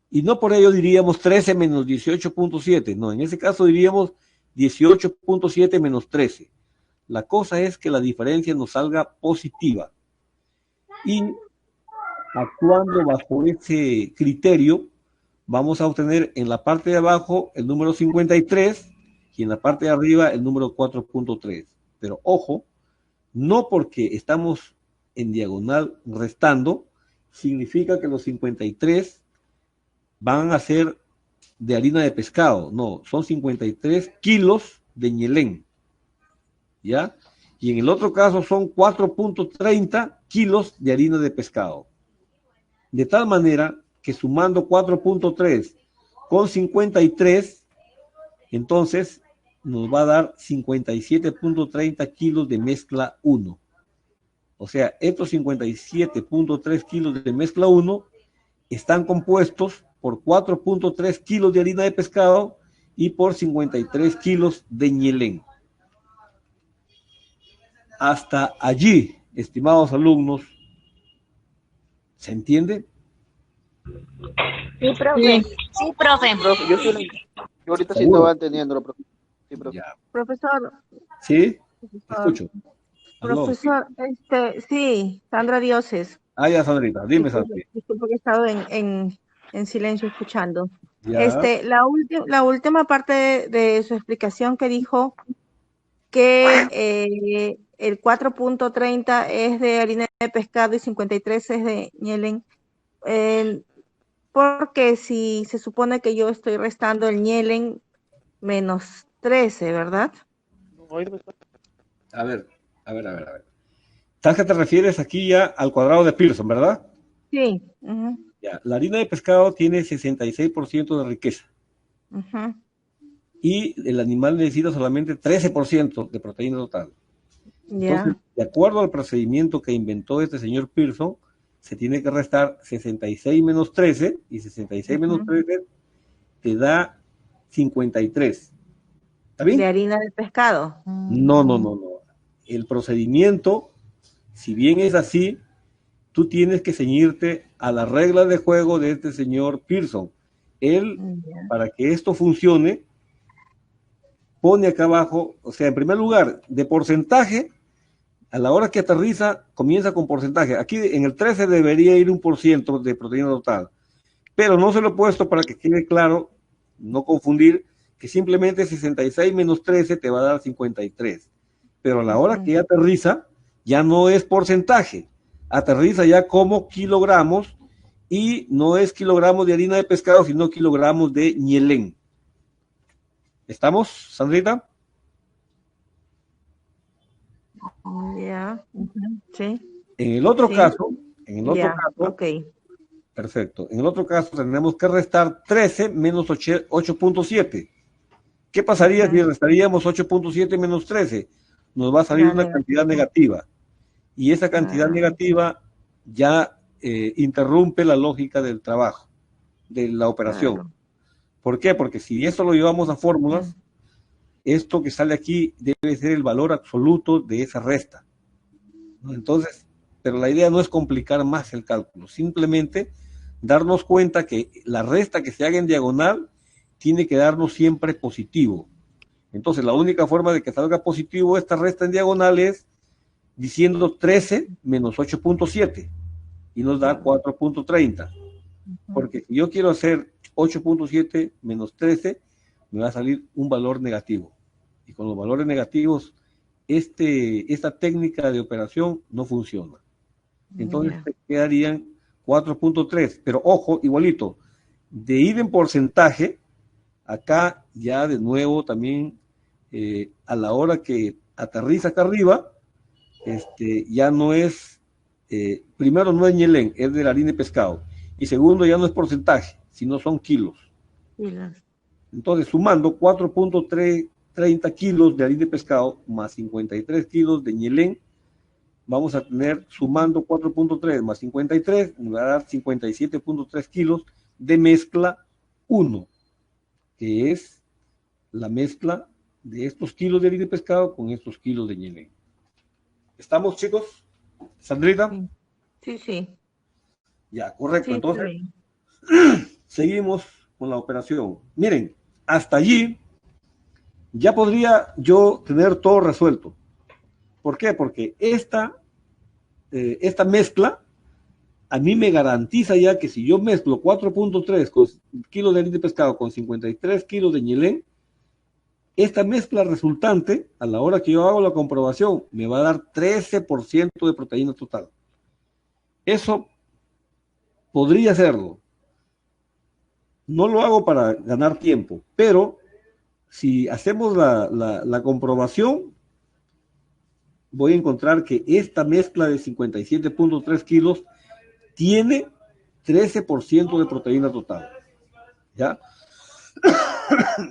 Speaker 1: Y no por ello diríamos 13 menos 18.7. No, en ese caso diríamos 18.7 menos 13. La cosa es que la diferencia nos salga positiva. Y actuando bajo ese criterio, vamos a obtener en la parte de abajo el número 53 y en la parte de arriba el número 4.3. Pero ojo, no porque estamos en diagonal restando, significa que los 53 van a ser de harina de pescado. No, son 53 kilos de ñelén, ¿ya? Y en el otro caso son 4.30 kilos de harina de pescado. De tal manera que sumando 4.3 con 53, entonces nos va a dar 57.30 kilos de mezcla 1. O sea, estos 57.3 kilos de mezcla 1 están compuestos por 4.3 kilos de harina de pescado y por 53 kilos de ñelén. Hasta allí, estimados alumnos, ¿se entiende?
Speaker 7: Sí, profe. Sí, profe.
Speaker 6: Yo ahorita sí estaba entendiendo, profe. Sí, profe.
Speaker 1: Ya.
Speaker 9: Profesor.
Speaker 1: ¿Sí?
Speaker 9: Profesor.
Speaker 1: Escucho.
Speaker 9: Profesor, sí, Sandra Dioses.
Speaker 1: Ah, ya, Sandrita, dime,
Speaker 4: Disculpe,
Speaker 1: Sandrita.
Speaker 4: disculpe que he estado en silencio escuchando.
Speaker 1: Ya,
Speaker 4: La última parte de su explicación que dijo que el 4.30 es de harina de pescado y 53 es de ñelen, porque si se supone que yo estoy restando el ñelen menos 13, ¿verdad?
Speaker 1: a ver, a ver, a ver, a ver. ¿Sabes que te refieres aquí ya al cuadrado de Pearson, verdad?
Speaker 4: Sí. Ujú,
Speaker 1: Ya, la harina de pescado tiene 66% de riqueza
Speaker 4: ujú,
Speaker 1: y el animal necesita solamente 13% de proteína total. Entonces,
Speaker 4: ya.
Speaker 1: de acuerdo al procedimiento que inventó este señor Pearson, se tiene que restar 66 menos 13 y 66 menos
Speaker 4: Ujú.
Speaker 1: 13 te da 53. ¿Está
Speaker 4: De
Speaker 1: bien?
Speaker 4: harina de pescado.
Speaker 1: No, no, no, no. El procedimiento, si bien es así, tú tienes que ceñirte a las reglas de juego de este señor Pearson. Él,
Speaker 4: Ya.
Speaker 1: para que esto funcione, pone acá abajo, o sea, en primer lugar, de porcentaje, a la hora que aterriza, comienza con porcentaje. Aquí en el 13 debería ir 1% de proteína total, pero no se lo he puesto para que quede claro, no confundir, que simplemente 66 menos 13 te va a dar 53. Pero a la hora que aterriza, ya no es porcentaje, aterriza ya como kilogramos y no es kilogramos de harina de pescado, sino kilogramos de ñelén. ¿Estamos, Sandrita?
Speaker 4: Ya. Ujú, sí.
Speaker 1: En el otro
Speaker 4: Sí.
Speaker 1: caso, en el otro
Speaker 4: Ya.
Speaker 1: caso,
Speaker 4: Ok.
Speaker 1: perfecto. En el otro caso tenemos que restar 13 menos 8.7. ¿Qué pasaría si
Speaker 4: Ujú.
Speaker 1: restaríamos 8.7 menos 13? Nos va a salir
Speaker 4: Da
Speaker 1: una cantidad
Speaker 4: negativo.
Speaker 1: negativa. Y esa cantidad
Speaker 4: Ah,
Speaker 1: negativa ya interrumpe la lógica del trabajo, de la operación.
Speaker 4: claro.
Speaker 1: ¿Por qué? Porque si esto lo llevamos a fórmulas, esto que sale aquí debe ser el valor absoluto de esa resta, ¿no? Entonces, pero la idea no es complicar más el cálculo, simplemente darnos cuenta que la resta que se haga en diagonal tiene que darnos siempre positivo. Entonces, la única forma de que salga positivo esta resta en diagonal es diciendo 13 menos 8.7 y nos da 4.30. Porque si yo quiero hacer 8.7 menos 13, me va a salir un valor negativo. Y con los valores negativos, esta técnica de operación no funciona. Entonces
Speaker 4: Ya.
Speaker 1: te quedarían 4.3. Pero ojo, igualito, de ir en porcentaje, acá ya de nuevo también a la hora que aterriza acá arriba, ya no es, primero no es ñelén, es de la harina de pescado. Y segundo, ya no es porcentaje, sino son kilos.
Speaker 4: Pilas.
Speaker 1: Entonces, sumando 4.30 kilos de harina de pescado más 53 kilos de ñelén, vamos a tener, sumando 4.3 más 53, nos va a dar 57.3 kilos de mezcla 1, que es la mezcla de estos kilos de harina de pescado con estos kilos de ñelén. ¿Estamos, chicos? ¿Sandrita?
Speaker 4: Sí, sí.
Speaker 1: Ya, correcto.
Speaker 4: Sí,
Speaker 1: Entonces,
Speaker 4: sí.
Speaker 1: seguimos con la operación. Miren, hasta allí ya podría yo tener todo resuelto. ¿Por qué? Porque esta mezcla a mí me garantiza ya que si yo mezclo 4.3 kilos de harina de pescado con 53 kilos de ñelén, esta mezcla resultante, a la hora que yo hago la comprobación, me va a dar 13% de proteína total. Eso podría hacerlo. No lo hago para ganar tiempo, pero si hacemos la comprobación, voy a encontrar que esta mezcla de 57.3 kilos tiene 13% de proteína total. ¿Ya?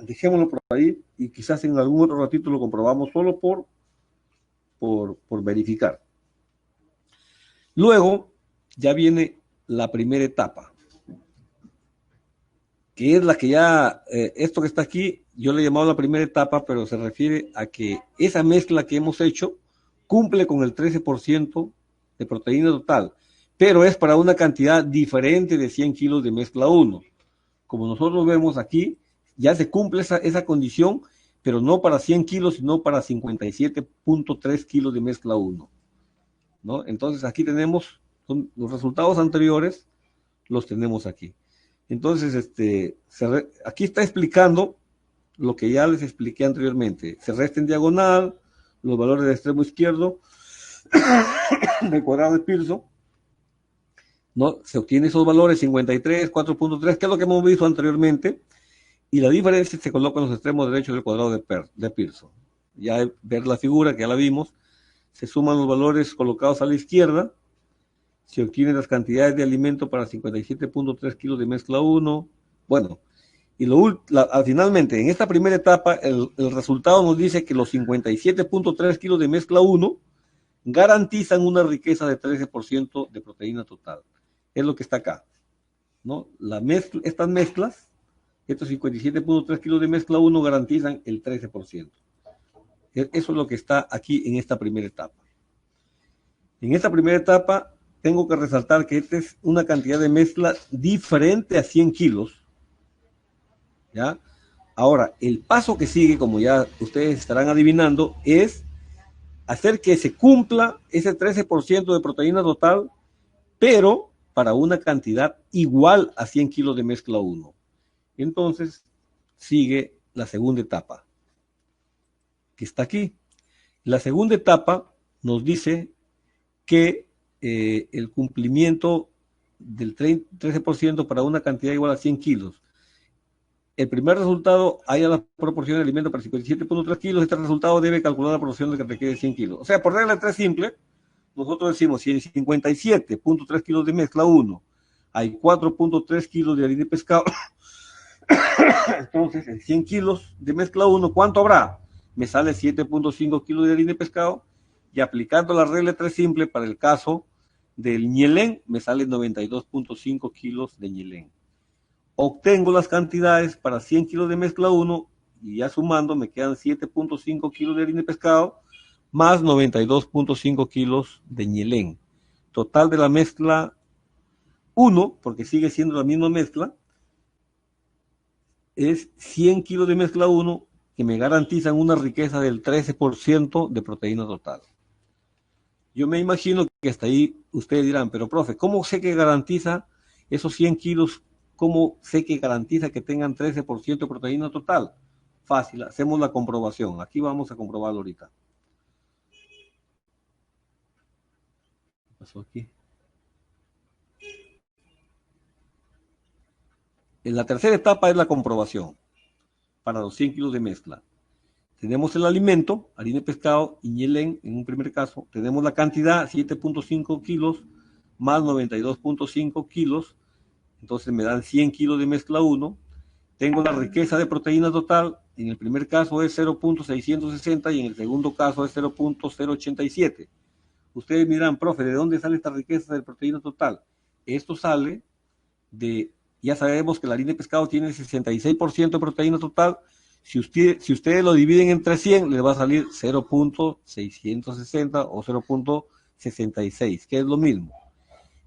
Speaker 1: Dejémoslo por ahí y quizás en algún otro ratito lo comprobamos solo por verificar. Luego ya viene la primera etapa, que es la que ya, esto que está aquí, yo le he llamado la primera etapa, pero se refiere a que esa mezcla que hemos hecho cumple con el 13% de proteína total, pero es para una cantidad diferente de 100 kilos de mezcla 1. Como nosotros vemos aquí, ya se cumple esa condición, pero no para 100 kilos, sino para 57.3 kilos de mezcla 1, ¿no? Entonces aquí tenemos Los resultados anteriores los tenemos aquí. Entonces, aquí está explicando lo que ya les expliqué anteriormente. Se resta en diagonal los valores del extremo izquierdo del cuadrado de Pearson, ¿no? Se obtienen esos valores 53, 4.3, que es lo que hemos visto anteriormente, y la diferencia se coloca en los extremos derechos del cuadrado de Pearson. Ya ver la figura que ya la vimos, se suman los valores colocados a la izquierda, se obtienen las cantidades de alimento para 57.3 kilos de mezcla 1. Bueno, y finalmente, en esta primera etapa, el resultado nos dice que los 57.3 kilos de mezcla 1 garantizan una riqueza de 13% de proteína total. Es lo que está acá, ¿no? Estas mezclas, estos 57.3 kilos de mezcla 1 garantizan el 13%. Eso es lo que está aquí en esta primera etapa. En esta primera etapa, tengo que resaltar que esta es una cantidad de mezcla diferente a 100 kilos. ¿Ya? Ahora, el paso que sigue, como ya ustedes estarán adivinando, es hacer que se cumpla ese 13% de proteína total, pero para una cantidad igual a 100 kilos de mezcla 1. Entonces, sigue la segunda etapa, que está aquí. La segunda etapa nos dice que el cumplimiento del 13% para una cantidad igual a 100 kilos. El primer resultado haya la proporción de alimento para 57.3 kilos, este resultado debe calcular la proporción de que requiere 100 kilos. O sea, por regla de 3 simple, nosotros decimos, si en 57.3 kilos de mezcla 1 hay 4.3 kilos de harina de pescado, entonces en 100 kilos de mezcla 1, ¿cuánto habrá? Me sale 7.5 kilos de harina de pescado, y aplicando la regla de 3 simple para el caso del ñelén, me sale 92.5 kilos de ñelén. Obtengo las cantidades para 100 kilos de mezcla 1 y ya sumando me quedan 7.5 kilos de harina de pescado más 92.5 kilos de ñelén. Total de la mezcla 1, porque sigue siendo la misma mezcla, es 100 kilos de mezcla 1 que me garantizan una riqueza del 13% de proteína total. Yo me imagino que hasta ahí ustedes dirán, pero profe, ¿cómo sé que garantiza esos 100 kilos? ¿Cómo sé que garantiza que tengan 13% de proteína total? Fácil, hacemos la comprobación. Aquí vamos a comprobarlo ahorita. ¿Qué pasó aquí? En la tercera etapa es la comprobación para los 100 kilos de mezcla. Tenemos el alimento, harina de pescado y ñelén en un primer caso. Tenemos la cantidad, 7.5 kilos más 92.5 kilos. Entonces me dan 100 kilos de mezcla 1. Tengo la riqueza de proteína total. En el primer caso es 0.660 y en el segundo caso es 0.087. Ustedes dirán, profe, ¿de dónde sale esta riqueza de proteína total? Esto sale de, ya sabemos que la harina de pescado tiene 66% de proteína total. Si ustedes lo dividen entre 100, les va a salir 0.660 o 0.66, que es lo mismo.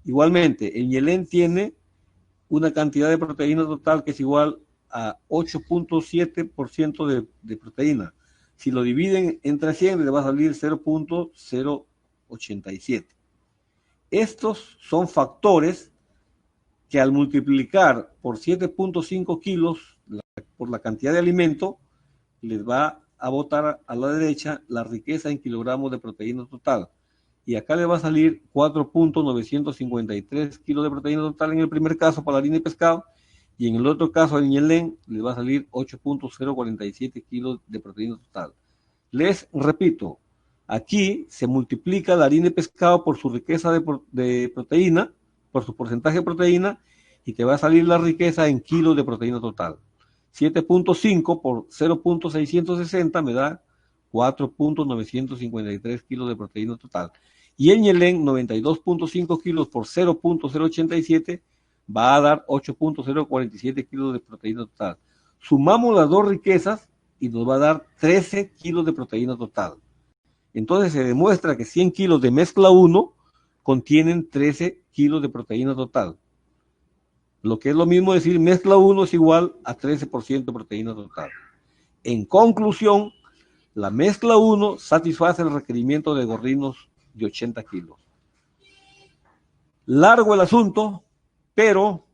Speaker 1: Igualmente, el ñelén tiene una cantidad de proteína total que es igual a 8.7% de proteína. Si lo dividen entre 100, les va a salir 0.087. Estos son factores que al multiplicar por 7.5 kilos por la cantidad de alimento, les va a botar a la derecha la riqueza en kilogramos de proteína total. Y acá le va a salir 4.953 kilos de proteína total en el primer caso para la harina de pescado, y en el otro caso el ñelén les va a salir 8.047 kilos de proteína total. Les repito, aquí se multiplica la harina de pescado por su riqueza de proteína, por su porcentaje de proteína, y te va a salir la riqueza en kilos de proteína total. 7.5 por 0.660 me da 4.953 kilos de proteína total. Y el ñelén, 92.5 kilos por 0.087, va a dar 8.047 kilos de proteína total. Sumamos las dos riquezas y nos va a dar 13 kilos de proteína total. Entonces se demuestra que 100 kilos de mezcla 1 contienen 13 kilos de proteína total. Lo que es lo mismo decir mezcla 1 es igual a 13% de proteína total. En conclusión, la mezcla 1 satisface el requerimiento de gorrinos de 80 kilos. Largo el asunto, pero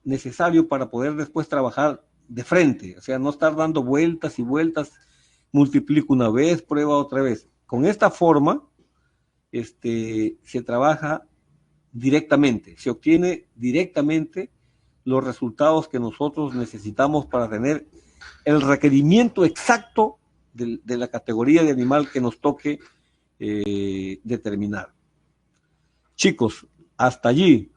Speaker 1: necesario para poder después trabajar de frente, o sea, no estar dando vueltas y vueltas, multiplico una vez, prueba otra vez. Con esta forma, se trabaja directamente, se obtiene directamente los resultados que nosotros necesitamos para tener el requerimiento exacto de la categoría de animal que nos toque determinar. Chicos, hasta allí.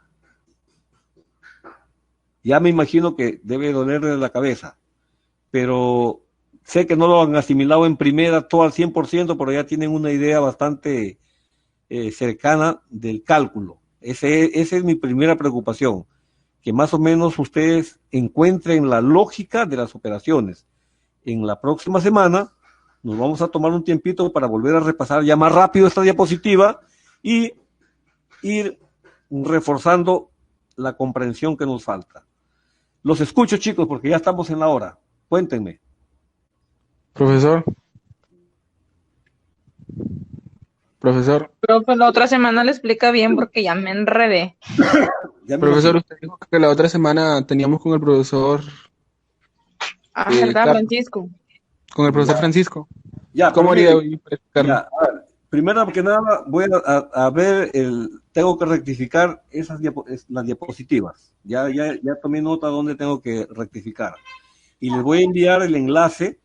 Speaker 1: Ya me imagino que debe dolerles la cabeza, pero sé que no lo han asimilado en primera todo al 100%, pero ya tienen una idea bastante cercana del cálculo. Esa es mi primera preocupación, que más o menos ustedes encuentren la lógica de las operaciones. En la próxima semana nos vamos a tomar un tiempito para volver a repasar ya más rápido esta diapositiva y ir reforzando la comprensión que nos falta. Los escucho, chicos, porque ya estamos en la hora. Cuéntenme.
Speaker 2: Profesor.
Speaker 4: Profe, la otra semana le explica bien porque ya me enredé.
Speaker 2: Profesor, usted dijo que la otra semana teníamos con el profesor...
Speaker 4: ¿verdad, Francisco?
Speaker 2: Con el profesor Francisco.
Speaker 1: Ya,
Speaker 2: ¿Cómo haría hoy para explicarlo?
Speaker 1: Ya, primero que nada, voy a ver, tengo que rectificar las diapositivas. Ya tomé nota donde tengo que rectificar. Y les voy a enviar el enlace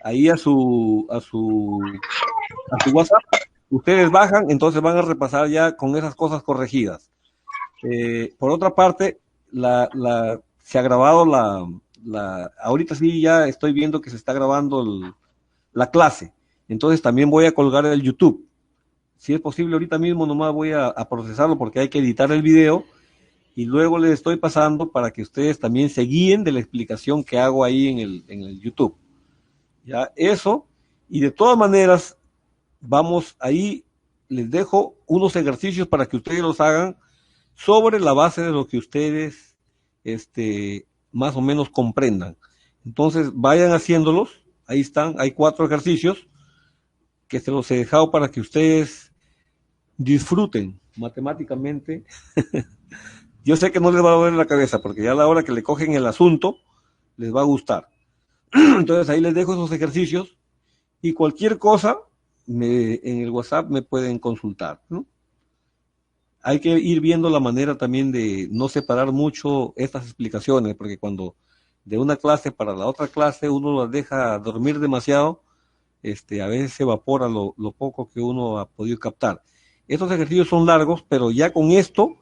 Speaker 1: ahí a su WhatsApp. Ustedes bajan, entonces van a repasar ya con esas cosas corregidas. Por otra parte, se ha grabado ahorita sí ya estoy viendo que se está grabando la clase. Entonces también voy a colgar el YouTube. Si es posible, ahorita mismo nomás voy a procesarlo porque hay que editar el video y luego les estoy pasando para que ustedes también se guíen de la explicación que hago ahí en el YouTube. Ya, eso, y de todas maneras, vamos ahí, les dejo unos ejercicios para que ustedes los hagan sobre la base de lo que ustedes más o menos comprendan. Entonces, vayan haciéndolos, ahí están, hay 4 ejercicios que se los he dejado para que ustedes disfruten matemáticamente. Yo sé que no les va a doler la cabeza, porque ya a la hora que le cogen el asunto, les va a gustar. Entonces ahí les dejo esos ejercicios y cualquier cosa en el WhatsApp me pueden consultar, ¿no? Hay que ir viendo la manera también de no separar mucho estas explicaciones, porque cuando de una clase para la otra clase uno las deja dormir demasiado, a veces se evapora lo poco que uno ha podido captar. Estos ejercicios son largos, pero ya con esto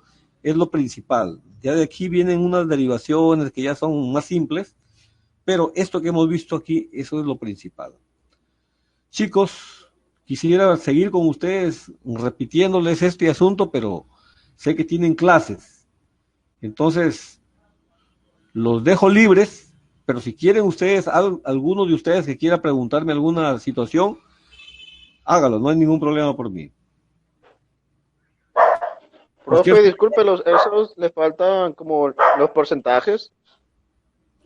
Speaker 1: es lo principal. Ya de aquí vienen unas derivaciones que ya son más simples, pero esto que hemos visto aquí, eso es lo principal. Chicos, quisiera seguir con ustedes repitiéndoles este asunto, pero sé que tienen clases. Entonces, los dejo libres, pero si quieren ustedes, alguno de ustedes que quiera preguntarme alguna situación, hágalo, no hay ningún problema por mí.
Speaker 6: Profe, disculpe, esos le faltan como los porcentajes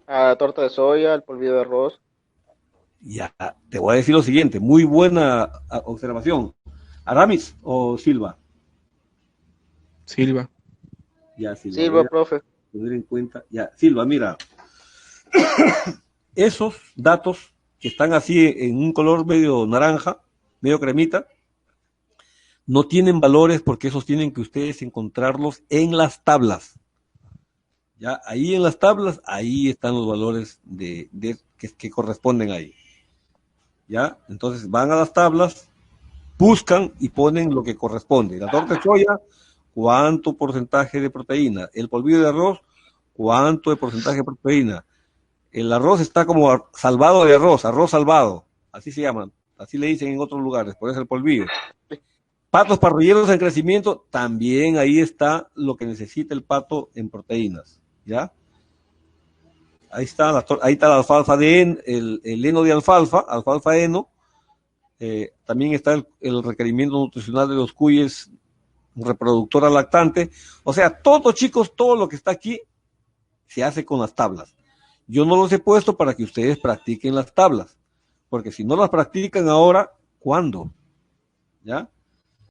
Speaker 6: a la torta de soya, al polvillo de arroz.
Speaker 1: Ya, te voy a decir lo siguiente, muy buena observación. ¿Aramis o Silva?
Speaker 2: Silva.
Speaker 1: Ya, Silva.
Speaker 6: Silva, profe.
Speaker 1: Tener en cuenta, ya, Silva, mira, esos datos que están así en un color medio naranja, medio cremita, no tienen valores porque esos tienen que ustedes encontrarlos en las tablas. Ya, ahí en las tablas, ahí están los valores que corresponden ahí. Ya, entonces van a las tablas, buscan y ponen lo que corresponde. La torta de soya, ¿cuánto porcentaje de proteína? El polvillo de arroz, ¿cuánto de porcentaje de proteína? El arroz está como salvado de arroz salvado, así se llaman, así le dicen en otros lugares, por eso el polvillo. Patos parrilleros en crecimiento, también ahí está lo que necesita el pato en proteínas, ¿ya? Ahí está la alfalfa el heno de alfalfa heno. También está el requerimiento nutricional de los cuyes reproductora lactante. O sea, todo, chicos, todo lo que está aquí se hace con las tablas. Yo no los he puesto para que ustedes practiquen las tablas, porque si no las practican ahora, ¿cuándo? ¿Ya?